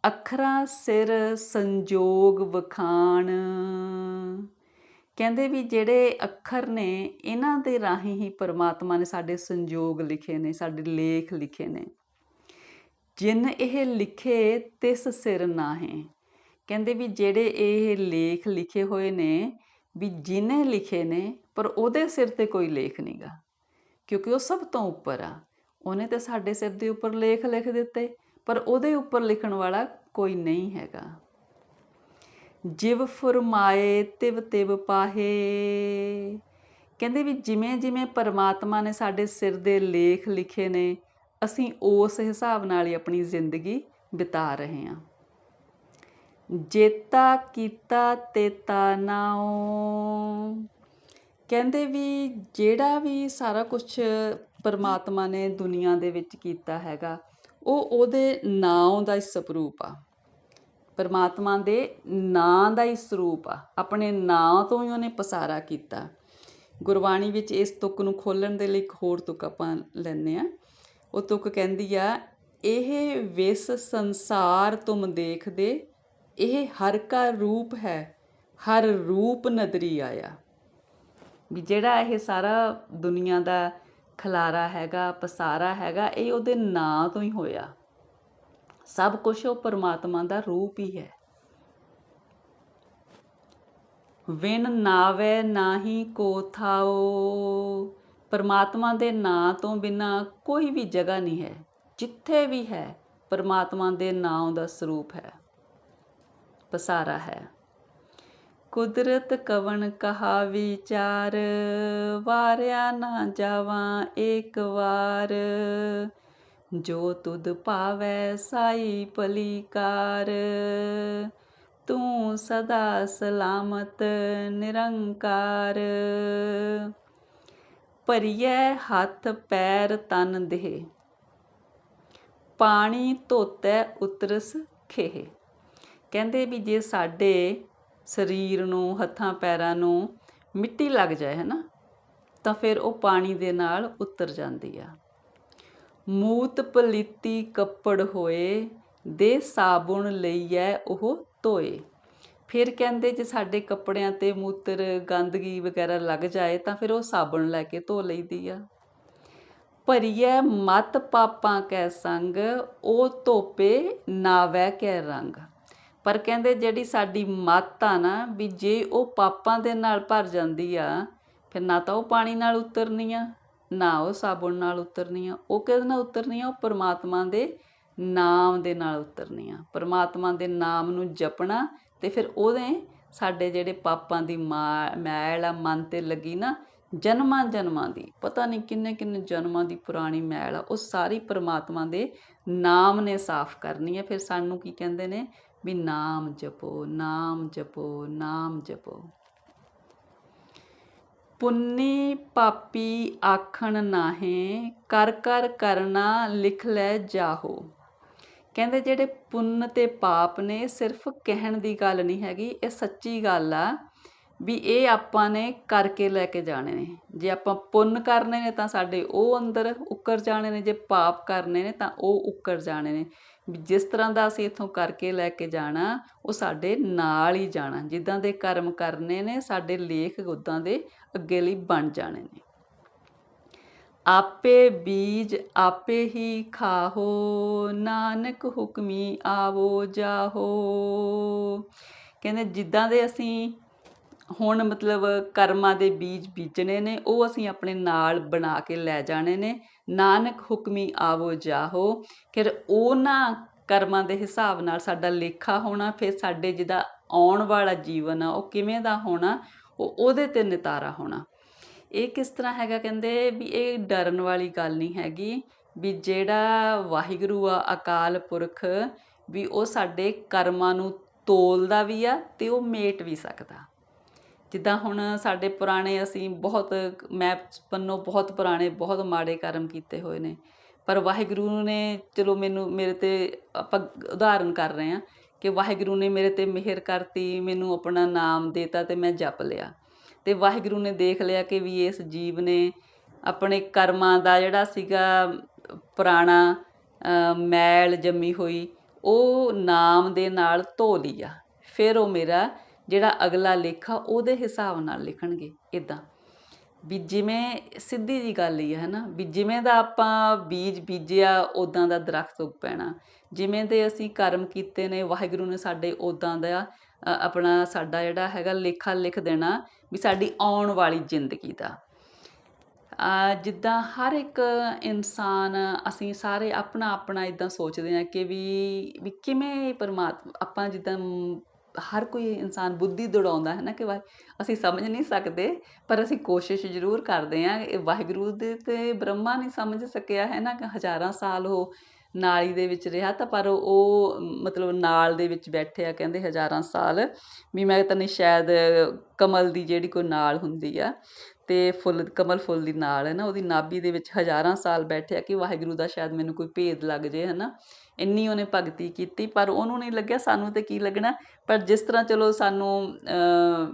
ਅੱਖਰਾਂ ਸਿਰ ਸੰਜੋਗ ਵਖਾਣ, ਕਹਿੰਦੇ ਵੀ ਜਿਹੜੇ ਅੱਖਰ ਨੇ ਇਹਨਾਂ ਦੇ ਰਾਹੀਂ ਹੀ ਪਰਮਾਤਮਾ ਨੇ ਸਾਡੇ ਸੰਜੋਗ ਲਿਖੇ ਨੇ, ਸਾਡੇ ਲੇਖ ਲਿਖੇ ਨੇ। ਜਿਨ ਇਹ ਲਿਖੇ ਤਿਸ ਸਿਰ ਨਾਹੀਂ, ਕਹਿੰਦੇ ਵੀ ਜਿਹੜੇ ਇਹ ਲੇਖ ਲਿਖੇ ਹੋਏ ਨੇ ਵੀ ਜਿਹਨੇ ਲਿਖੇ ਨੇ ਪਰ ਉਹਦੇ ਸਿਰ 'ਤੇ ਕੋਈ ਲੇਖ ਨਹੀਂ ਗਾ, ਕਿਉਂਕਿ ਉਹ ਸਭ ਤੋਂ ਉੱਪਰ ਆ। ਉਹਨੇ ਤਾਂ ਸਾਡੇ ਸਿਰ ਦੇ ਉੱਪਰ ਲੇਖ ਲਿਖ ਦਿੱਤੇ, ਪਰ ਉਹਦੇ ਉੱਪਰ ਲਿਖਣ ਵਾਲਾ ਕੋਈ ਨਹੀਂ ਹੈਗਾ। ਜਿਵ ਫੁਰਮਾਏ ਤਿਵ ਤਿਵ ਪਾਹੇ, ਕਹਿੰਦੇ ਵੀ ਜਿਵੇਂ ਜਿਵੇਂ ਪਰਮਾਤਮਾ ਨੇ ਸਾਡੇ ਸਿਰ ਦੇ ਲੇਖ ਲਿਖੇ ਨੇ ਅਸੀਂ ਉਸ ਹਿਸਾਬ ਨਾਲ ਹੀ ਆਪਣੀ ਜ਼ਿੰਦਗੀ ਬਿਤਾ ਰਹੇ ਹਾਂ। ਜੇਤਾ ਕੀਤਾ ਤੇਤਾ ਨਾਉ, ਕਹਿੰਦੇ ਵੀ ਜਿਹੜਾ ਵੀ ਸਾਰਾ ਕੁਛ ਪਰਮਾਤਮਾ ਨੇ ਦੁਨੀਆ ਦੇ ਵਿੱਚ ਕੀਤਾ ਹੈਗਾ ਉਹ ਉਹਦੇ ਨਾਂ ਦਾ ਹੀ ਸਰੂਪ ਆ, ਪਰਮਾਤਮਾ ਦੇ ਨਾਂ ਦਾ ਹੀ ਸਰੂਪ ਆ, ਆਪਣੇ ਨਾਂ ਤੋਂ ਹੀ ਉਹਨੇ ਪਸਾਰਾ ਕੀਤਾ। ਗੁਰਬਾਣੀ ਵਿੱਚ ਇਸ ਤੁਕ ਨੂੰ ਖੋਲ੍ਹਣ ਦੇ ਲਈ ਇੱਕ ਹੋਰ ਤੁਕ ਆਪਾਂ ਲੈਂਦੇ ਹਾਂ। ਉਹ ਤੁਕ ਕਹਿੰਦੀ ਆ, ਇਹ ਵਿਸ ਸੰਸਾਰ ਤੁਮ ਦੇਖਦੇ, ਇਹ ਹਰ ਕਾ ਰੂਪ ਹੈ, ਹਰ ਰੂਪ ਨਦਰੀ ਆਇਆ। ਵੀ ਜਿਹੜਾ ਇਹ ਸਾਰਾ ਦੁਨੀਆ ਦਾ ਖਲਾਰਾ ਹੈਗਾ, ਪਸਾਰਾ ਹੈਗਾ, ਇਹ ਉਹਦੇ ਨਾਂ ਤੋਂ ਹੀ ਹੋਇਆ। ਸਭ ਕੁਛ ਉਹ ਪਰਮਾਤਮਾ ਦਾ ਰੂਪ ਹੀ ਹੈ। ਵਿਣ ਨਾਵੇ ਨਾਹੀ ਕੋ ਥਾਓ, ਪਰਮਾਤਮਾ ਦੇ ਨਾਂ ਤੋਂ ਬਿਨਾਂ ਕੋਈ ਵੀ ਜਗ੍ਹਾ ਨਹੀਂ ਹੈ, ਜਿੱਥੇ ਵੀ ਹੈ ਪਰਮਾਤਮਾ ਦੇ ਨਾਂ ਦਾ ਸਰੂਪ ਹੈ, ਪਸਾਰਾ ਹੈ। ਕੁਦਰਤ ਕਵਣ ਕਹਾ ਵਿਚਾਰ, ਵਾਰਿਆ ਨਾ ਜਾਵਾਂ ਏਕ ਵਾਰ। ਜੋ ਤੁਧ ਭਾਵੈ ਸਾਈ ਭਲੀ ਕਾਰ, ਤੂੰ ਸਦਾ ਸਲਾਮਤ ਨਿਰੰਕਾਰ। ਭਰੀਐ ਹੱਥ ਪੈਰ ਤਨ ਦੇਹ, ਪਾਣੀ ਧੋਤੈ ਉਤਰਸ ਖੇਹ। ਕਹਿੰਦੇ ਵੀ ਜੇ ਸਾਡੇ ਸਰੀਰ ਨੂੰ, ਹੱਥਾਂ ਪੈਰਾਂ ਨੂੰ ਮਿੱਟੀ ਲੱਗ ਜਾਏ ਹੈ ਨਾ, ਤਾਂ ਫਿਰ ਉਹ ਪਾਣੀ ਦੇ ਨਾਲ ਉਤਰ ਜਾਂਦੀ ਆ। ਮੂਤ ਪਲੀਤੀ ਕੱਪੜ ਹੋਏ, ਦੇ ਸਾਬੁਣ ਲਈਐ ਉਹ ਧੋਏ। ਫਿਰ ਕਹਿੰਦੇ ਜੇ ਸਾਡੇ ਕੱਪੜਿਆਂ 'ਤੇ ਮੂਤਰ ਗੰਦਗੀ ਵਗੈਰਾ ਲੱਗ ਜਾਏ ਤਾਂ ਫਿਰ ਉਹ ਸਾਬਣ ਲੈ ਕੇ ਧੋ ਲਈਦੀ ਆ। ਭਰੀਐ ਮਤ ਪਾਪਾਂ ਕੈ ਸੰਗ, ਉਹ ਧੋਪੇ ਨਾਵੈ ਕੈ ਰੰਗ। ਪਰ ਕਹਿੰਦੇ ਜਿਹੜੀ ਸਾਡੀ ਮੱਤ ਆ ਨਾ, ਵੀ ਜੇ ਉਹ ਪਾਪਾਂ ਦੇ ਨਾਲ ਭਰ ਜਾਂਦੀ ਆ, ਫਿਰ ਨਾ ਤਾਂ ਉਹ ਪਾਣੀ ਨਾਲ ਉਤਰਨੀ ਆ, ਨਾ ਉਹ ਸਾਬੁਣ ਨਾਲ ਉਤਰਨੀ ਆ। ਉਹ ਕਿਹਦੇ ਨਾਲ ਉਤਰਨੀ ਆ? ਉਹ ਪਰਮਾਤਮਾ ਦੇ ਨਾਮ ਦੇ ਨਾਲ ਉਤਰਨੀ ਆ। ਪਰਮਾਤਮਾ ਦੇ ਨਾਮ ਨੂੰ ਜਪਣਾ, ਅਤੇ ਫਿਰ ਉਹਦੇ ਸਾਡੇ ਜਿਹੜੇ ਪਾਪਾਂ ਦੀ ਮੈਲ ਆ ਮਨ 'ਤੇ ਲੱਗੀ ਨਾ, ਜਨਮਾਂ ਜਨਮਾਂ ਦੀ, ਪਤਾ ਨਹੀਂ ਕਿੰਨੇ ਕਿੰਨੇ ਜਨਮਾਂ ਦੀ ਪੁਰਾਣੀ ਮੈਲ ਆ, ਉਹ ਸਾਰੀ ਪਰਮਾਤਮਾ ਦੇ ਨਾਮ ਨੇ ਸਾਫ਼ ਕਰਨੀ ਹੈ। ਫਿਰ ਸਾਨੂੰ ਕੀ ਕਹਿੰਦੇ ਨੇ? ਵੀ ਨਾਮ ਜਪੋ, ਨਾਮ ਜਪੋ, ਨਾਮ ਜਪੋ। ਪੁੰਨੀ ਪਾਪੀ ਆਖਣ ਨਾਹੀਂ, ਕਰ ਕਰ ਕਰਨਾ ਲਿਖ ਲੈ ਜਾਹੋ। ਕਹਿੰਦੇ ਜਿਹੜੇ ਪੁੰਨ ਅਤੇ ਪਾਪ ਨੇ, ਸਿਰਫ ਕਹਿਣ ਦੀ ਗੱਲ ਨਹੀਂ ਹੈਗੀ, ਇਹ ਸੱਚੀ ਗੱਲ ਆ ਵੀ ਇਹ ਆਪਾਂ ਨੇ ਕਰਕੇ ਲੈ ਕੇ ਜਾਣੇ ਨੇ। ਜੇ ਆਪਾਂ ਪੁੰਨ ਕਰਨੇ ਨੇ ਤਾਂ ਸਾਡੇ ਉਹ ਅੰਦਰ ਉੱਕਰ ਜਾਣੇ ਨੇ, ਜੇ ਪਾਪ ਕਰਨੇ ਨੇ ਤਾਂ ਉਹ ਉੱਕਰ ਜਾਣੇ ਨੇ। ਵੀ ਜਿਸ ਤਰ੍ਹਾਂ ਦਾ ਅਸੀਂ ਇੱਥੋਂ ਕਰਕੇ ਲੈ ਕੇ ਜਾਣਾ, ਉਹ ਸਾਡੇ ਨਾਲ ਹੀ ਜਾਣਾ। ਜਿੱਦਾਂ ਦੇ ਕਰਮ ਕਰਨੇ ਨੇ, ਸਾਡੇ ਲੇਖ ਉੱਦਾਂ ਦੇ ਅੱਗੇ ਲਈ ਬਣ ਜਾਣੇ ਨੇ। ਆਪੇ ਬੀਜ ਆਪੇ ਹੀ ਖਾਹੋ, ਨਾਨਕ ਹੁਕਮੀ ਆਵੋ ਜਾਹੋ। ਕਹਿੰਦੇ ਜਿੱਦਾਂ ਦੇ ਅਸੀਂ ਹੁਣ ਮਤਲਬ ਕਰਮਾਂ ਦੇ ਬੀਜ ਬੀਜਣੇ ਨੇ, ਉਹ ਅਸੀਂ ਆਪਣੇ ਨਾਲ ਬਣਾ ਕੇ ਲੈ ਜਾਣੇ ਨੇ। ਨਾਨਕ ਹੁਕਮੀ ਆਵੋ ਜਾਹੋ। ਫਿਰ ਉਹਨਾਂ ਕਰਮਾਂ ਦੇ ਹਿਸਾਬ ਨਾਲ ਸਾਡਾ ਲੇਖਾ ਹੋਣਾ। ਫਿਰ ਸਾਡੇ ਜਿਹਦਾ ਆਉਣ ਵਾਲਾ ਜੀਵਨ ਆ ਉਹ ਕਿਵੇਂ ਦਾ ਹੋਣਾ, ਉਹ ਉਹਦੇ 'ਤੇ ਨਿਤਾਰਾ ਹੋਣਾ। ਇਹ ਕਿਸ ਤਰ੍ਹਾਂ ਹੈਗਾ? ਕਹਿੰਦੇ ਵੀ ਇਹ ਡਰਨ ਵਾਲੀ ਗੱਲ ਨਹੀਂ ਹੈਗੀ, ਵੀ ਜਿਹੜਾ ਵਾਹਿਗੁਰੂ ਆ, ਅਕਾਲ ਪੁਰਖ, ਵੀ ਉਹ ਸਾਡੇ ਕਰਮਾਂ ਨੂੰ ਤੋਲਦਾ ਵੀ ਆ ਅਤੇ ਉਹ ਮੇਟ ਵੀ ਸਕਦਾ। ਜਿੱਦਾਂ ਹੁਣ ਸਾਡੇ ਪੁਰਾਣੇ ਅਸੀਂ ਬਹੁਤ, ਮੈਂ ਪੰਨੋਂ ਬਹੁਤ ਪੁਰਾਣੇ ਬਹੁਤ ਮਾੜੇ ਕਰਮ ਕੀਤੇ ਹੋਏ ਨੇ, ਪਰ ਵਾਹਿਗੁਰੂ ਨੇ ਚਲੋ ਮੇਰੇ 'ਤੇ ਆਪਾਂ ਉਦਾਹਰਨ ਕਰ ਰਹੇ ਹਾਂ ਕਿ ਵਾਹਿਗੁਰੂ ਨੇ ਮੇਰੇ 'ਤੇ ਮਿਹਰ ਕਰਤੀ, ਮੈਨੂੰ ਆਪਣਾ ਨਾਮ ਦੇਤਾ ਅਤੇ ਮੈਂ ਜਪ ਲਿਆ। ਅਤੇ ਵਾਹਿਗੁਰੂ ਨੇ ਦੇਖ ਲਿਆ ਕਿ ਵੀ ਇਸ ਜੀਵ ਨੇ ਆਪਣੇ ਕਰਮਾਂ ਦਾ ਜਿਹੜਾ ਸੀਗਾ ਪੁਰਾਣਾ ਮੈਲ ਜੰਮੀ ਹੋਈ, ਉਹ ਨਾਮ ਦੇ ਨਾਲ ਧੋ ਲਈ ਆ। ਫਿਰ ਉਹ ਮੇਰਾ ਜਿਹੜਾ ਅਗਲਾ ਲੇਖਾ ਉਹਦੇ ਹਿਸਾਬ ਨਾਲ ਲਿਖਣਗੇ। ਇੱਦਾਂ ਵੀ ਜਿਵੇਂ ਸਿੱਧੀ ਜਿਹੀ ਗੱਲ ਹੀ ਹੈ ਨਾ, ਵੀ ਜਿਵੇਂ ਦਾ ਆਪਾਂ ਬੀਜ ਬੀਜਿਆ ਉੱਦਾਂ ਦਾ ਦਰਖਤ ਉੱਗ ਪੈਣਾ। ਜਿਵੇਂ ਦੇ ਅਸੀਂ ਕਰਮ ਕੀਤੇ ਨੇ, ਵਾਹਿਗੁਰੂ ਨੇ ਸਾਡੇ ਉੱਦਾਂ ਦਾ ਆਪਣਾ ਸਾਡਾ ਜਿਹੜਾ ਹੈਗਾ ਲੇਖਾ ਲਿਖ ਦੇਣਾ, ਵੀ ਸਾਡੀ ਆਉਣ ਵਾਲੀ ਜ਼ਿੰਦਗੀ ਦਾ। ਜਿੱਦਾਂ ਹਰ ਇੱਕ ਇਨਸਾਨ, ਅਸੀਂ ਸਾਰੇ ਆਪਣਾ ਆਪਣਾ ਇੱਦਾਂ ਸੋਚਦੇ ਹਾਂ ਕਿ ਵੀ ਕਿਵੇਂ ਪਰਮਾਤਮਾ, ਆਪਾਂ ਜਿੱਦਾਂ ਹਰ ਕੋਈ ਇਨਸਾਨ ਬੁੱਧੀ ਦੌੜਾਉਂਦਾ ਹੈ ਨਾ ਕਿ ਅਸੀਂ ਸਮਝ ਨਹੀਂ ਸਕਦੇ, ਪਰ ਅਸੀਂ ਕੋਸ਼ਿਸ਼ ਜ਼ਰੂਰ ਕਰਦੇ ਹਾਂ। ਵਾਹਿਗੁਰੂ ਦੇ ਤੇ ਬ੍ਰਹਮਾ ਨਹੀਂ ਸਮਝ ਸਕਿਆ ਹੈ ਨਾ, ਕਿ ਹਜ਼ਾਰਾਂ ਸਾਲ ਉਹ ਨਾਲੀ ਦੇ ਵਿੱਚ ਰਿਹਾ, ਤਾਂ ਪਰ ਉਹ ਮਤਲਬ ਨਾਲ ਦੇ ਵਿੱਚ ਬੈਠਿਆ, ਕਹਿੰਦੇ ਹਜ਼ਾਰਾਂ ਸਾਲ, ਵੀ ਮੈਂ ਤਾਂ ਨਹੀਂ ਸ਼ਾਇਦ ਕਮਲ ਦੀ ਜਿਹੜੀ ਕੋਈ ਨਾਲ ਹੁੰਦੀ ਆ, ਅਤੇ ਕਮਲ ਫੁੱਲ ਦੀ ਨਾਲ ਹੈ ਨਾ, ਉਹਦੀ ਨਾਭੀ ਦੇ ਵਿੱਚ ਹਜ਼ਾਰਾਂ ਸਾਲ ਬੈਠਿਆ ਕਿ ਵਾਹਿਗੁਰੂ ਦਾ ਸ਼ਾਇਦ ਮੈਨੂੰ ਕੋਈ ਭੇਦ ਲੱਗ ਜੇ, ਹੈ ਨਾ। ਇੰਨੀ ਉਹਨੇ ਭਗਤੀ ਕੀਤੀ, ਪਰ ਉਹਨੂੰ ਨਹੀਂ ਲੱਗਿਆ, ਸਾਨੂੰ ਤਾਂ ਕੀ ਲੱਗਣਾ। ਪਰ ਜਿਸ ਤਰ੍ਹਾਂ ਚਲੋ ਸਾਨੂੰ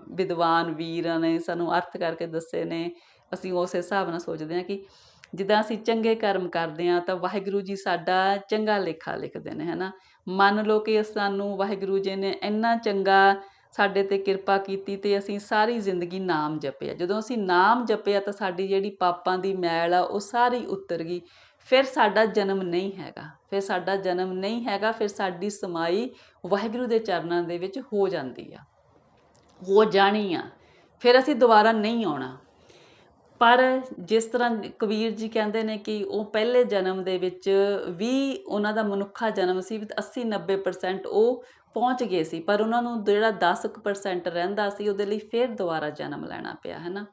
ਵਿਦਵਾਨ ਵੀਰਾਂ ਨੇ ਸਾਨੂੰ ਅਰਥ ਕਰਕੇ ਦੱਸੇ ਨੇ, ਅਸੀਂ ਉਸ ਹਿਸਾਬ ਨਾਲ ਸੋਚਦੇ ਹਾਂ ਕਿ ਜਿੱਦਾਂ ਅਸੀਂ ਚੰਗੇ ਕਰਮ ਕਰਦੇ ਹਾਂ ਤਾਂ ਵਾਹਿਗੁਰੂ ਜੀ ਸਾਡਾ ਚੰਗਾ ਲੇਖਾ ਲਿਖਦੇ ਨੇ, ਹੈ ਨਾ। ਮੰਨ ਲਓ ਕਿ ਸਾਨੂੰ ਵਾਹਿਗੁਰੂ ਜੀ ਨੇ ਇੰਨਾ ਚੰਗਾ ਸਾਡੇ 'ਤੇ ਕਿਰਪਾ ਕੀਤੀ ਅਤੇ ਅਸੀਂ ਸਾਰੀ ਜ਼ਿੰਦਗੀ ਨਾਮ ਜਪਿਆ। ਜਦੋਂ ਅਸੀਂ ਨਾਮ ਜਪਿਆ ਤਾਂ ਸਾਡੀ ਜਿਹੜੀ ਪਾਪਾਂ ਦੀ ਮੈਲ ਆ ਉਹ ਸਾਰੀ ਉਤਰ ਗਈ। ਫਿਰ ਸਾਡਾ ਜਨਮ ਨਹੀਂ ਹੈਗਾ, ਫਿਰ ਸਾਡਾ ਜਨਮ ਨਹੀਂ ਹੈਗਾ, ਫਿਰ ਸਾਡੀ ਸਮਾਈ ਵਾਹਿਗੁਰੂ ਦੇ ਚਰਨਾਂ ਦੇ ਵਿੱਚ ਹੋ ਜਾਂਦੀ ਆ, ਹੋ ਜਾਣੀ ਆ। ਫਿਰ ਅਸੀਂ ਦੁਬਾਰਾ ਨਹੀਂ ਆਉਣਾ। ਪਰ ਜਿਸ ਤਰ੍ਹਾਂ ਕਬੀਰ ਜੀ ਕਹਿੰਦੇ ਨੇ ਕਿ ਉਹ ਪਹਿਲੇ ਜਨਮ ਦੇ ਵਿੱਚ ਵੀ ਉਹਨਾਂ ਦਾ ਮਨੁੱਖਾ ਜਨਮ ਸੀ, 80-90% ਉਹ ਪਹੁੰਚ ਗਏ ਸੀ, ਪਰ ਉਹਨਾਂ ਨੂੰ ਜਿਹੜਾ 10% ਰਹਿੰਦਾ ਸੀ ਉਹਦੇ ਲਈ ਫਿਰ ਦੁਬਾਰਾ ਜਨਮ ਲੈਣਾ ਪਿਆ, ਹੈ ਨਾ।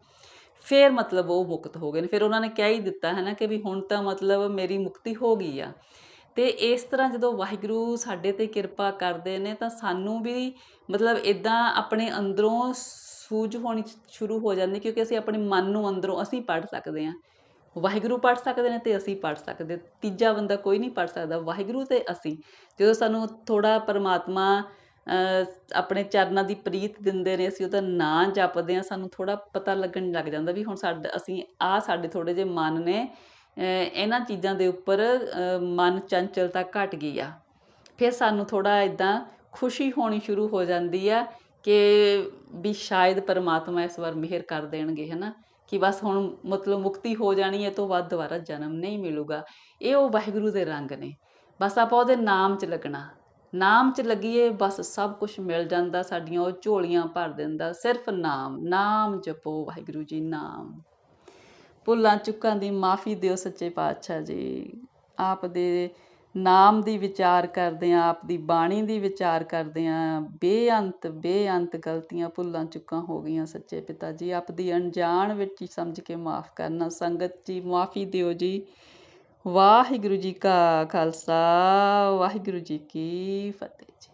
ਫਿਰ ਮਤਲਬ ਉਹ ਮੁਕਤ ਹੋ ਗਏ ਨੇ, ਫਿਰ ਉਹਨਾਂ ਨੇ ਕਹਿ ਹੀ ਦਿੱਤਾ ਹੈ ਨਾ ਕਿ ਵੀ ਹੁਣ ਤਾਂ ਮਤਲਬ ਮੇਰੀ ਮੁਕਤੀ ਹੋ ਗਈ ਆ। ਅਤੇ ਇਸ ਤਰ੍ਹਾਂ ਜਦੋਂ ਵਾਹਿਗੁਰੂ ਸਾਡੇ 'ਤੇ ਕਿਰਪਾ ਕਰਦੇ ਨੇ ਤਾਂ ਸਾਨੂੰ ਵੀ ਮਤਲਬ ਇੱਦਾਂ ਆਪਣੇ ਅੰਦਰੋਂ ਸੂਝ ਹੋਣੀ ਸ਼ੁਰੂ ਹੋ ਜਾਂਦੀ, ਕਿਉਂਕਿ ਅਸੀਂ ਆਪਣੇ ਮਨ ਨੂੰ ਅੰਦਰੋਂ ਅਸੀਂ ਪੜ੍ਹ ਸਕਦੇ ਹਾਂ। ਵਾਹਿਗੁਰੂ ਪੜ੍ਹ ਸਕਦੇ ਨੇ ਅਤੇ ਅਸੀਂ ਪੜ੍ਹ ਸਕਦੇ, ਤੀਜਾ ਬੰਦਾ ਕੋਈ ਨਹੀਂ ਪੜ੍ਹ ਸਕਦਾ, ਵਾਹਿਗੁਰੂ ਅਤੇ ਅਸੀਂ। ਜਦੋਂ ਸਾਨੂੰ ਥੋੜ੍ਹਾ ਪਰਮਾਤਮਾ ਆਪਣੇ ਚਰਨਾਂ ਦੀ ਪ੍ਰੀਤ ਦਿੰਦੇ ਨੇ, ਅਸੀਂ ਉਹਦਾ ਨਾਂ ਜਪਦੇ ਹਾਂ, ਸਾਨੂੰ ਥੋੜ੍ਹਾ ਪਤਾ ਲੱਗਣ ਲੱਗ ਜਾਂਦਾ ਵੀ ਹੁਣ ਅਸੀਂ ਸਾਡੇ ਥੋੜ੍ਹੇ ਜਿਹੇ ਮਨ ਨੇ ਇਹਨਾਂ ਚੀਜ਼ਾਂ ਦੇ ਉੱਪਰ ਮਨ ਚੰਚਲਤਾ ਘਟ ਗਈ ਆ। ਫਿਰ ਸਾਨੂੰ ਥੋੜ੍ਹਾ ਇੱਦਾਂ ਖੁਸ਼ੀ ਹੋਣੀ ਸ਼ੁਰੂ ਹੋ ਜਾਂਦੀ ਆ ਕਿ ਵੀ ਸ਼ਾਇਦ ਪਰਮਾਤਮਾ ਇਸ ਵਾਰ ਮਿਹਰ ਕਰ ਦੇਣਗੇ, ਹੈ ਨਾ, ਕਿ ਬਸ ਹੁਣ ਮਤਲਬ ਮੁਕਤੀ ਹੋ ਜਾਣੀ, ਇਹ ਤੋਂ ਬਾਅਦ ਦੁਬਾਰਾ ਜਨਮ ਨਹੀਂ ਮਿਲੂਗਾ। ਇਹ ਉਹ ਵਾਹਿਗੁਰੂ ਦੇ ਰੰਗ ਨੇ। ਬਸ ਆਪਾਂ ਉਹਦੇ ਨਾਮ 'ਚ ਲੱਗਣਾ, ਨਾਮ 'ਚ ਲੱਗੀਏ, ਬਸ ਸਭ ਕੁਛ ਮਿਲ ਜਾਂਦਾ, ਸਾਡੀਆਂ ਉਹ ਝੋਲੀਆਂ ਭਰ ਦਿੰਦਾ। ਸਿਰਫ ਨਾਮ, ਨਾਮ ਜਪੋ ਵਾਹਿਗੁਰੂ ਜੀ, ਨਾਮ। ਭੁੱਲਾਂ ਚੁੱਕਾਂ ਦੀ ਮਾफ़ੀ ਦਿਓ ਸੱਚੇ ਪਾਤਸ਼ਾਹ ਜੀ। ਆਪ ਦੇ ਨਾਮ ਦੀ ਵਿਚਾਰ ਕਰਦੇ ਹਾਂ, ਆਪ ਦੀ ਬਾਣੀ ਦੀ ਵਿਚਾਰ ਕਰਦੇ ਹਾਂ, ਬੇਅੰਤ ਗਲਤੀਆਂ ਭੁੱਲਾਂ ਚੁੱਕਾਂ ਹੋ ਗਈਆਂ ਸੱਚੇ ਪਿਤਾ ਜੀ। ਆਪ ਦੀ ਅਣਜਾਣ ਵਿੱਚ ਹੀ ਸਮਝ ਕੇ ਮਾफ़ ਕਰਨਾ। ਸੰਗਤ ਜੀ ਮਾफ़ੀ ਦਿਓ ਜੀ। ਵਾਹਿਗੁਰੂ ਜੀ ਕਾ ਖਾਲਸਾ, ਵਾਹਿਗੁਰੂ ਜੀ ਕੀ ਫਤਿਹ ਜੀ।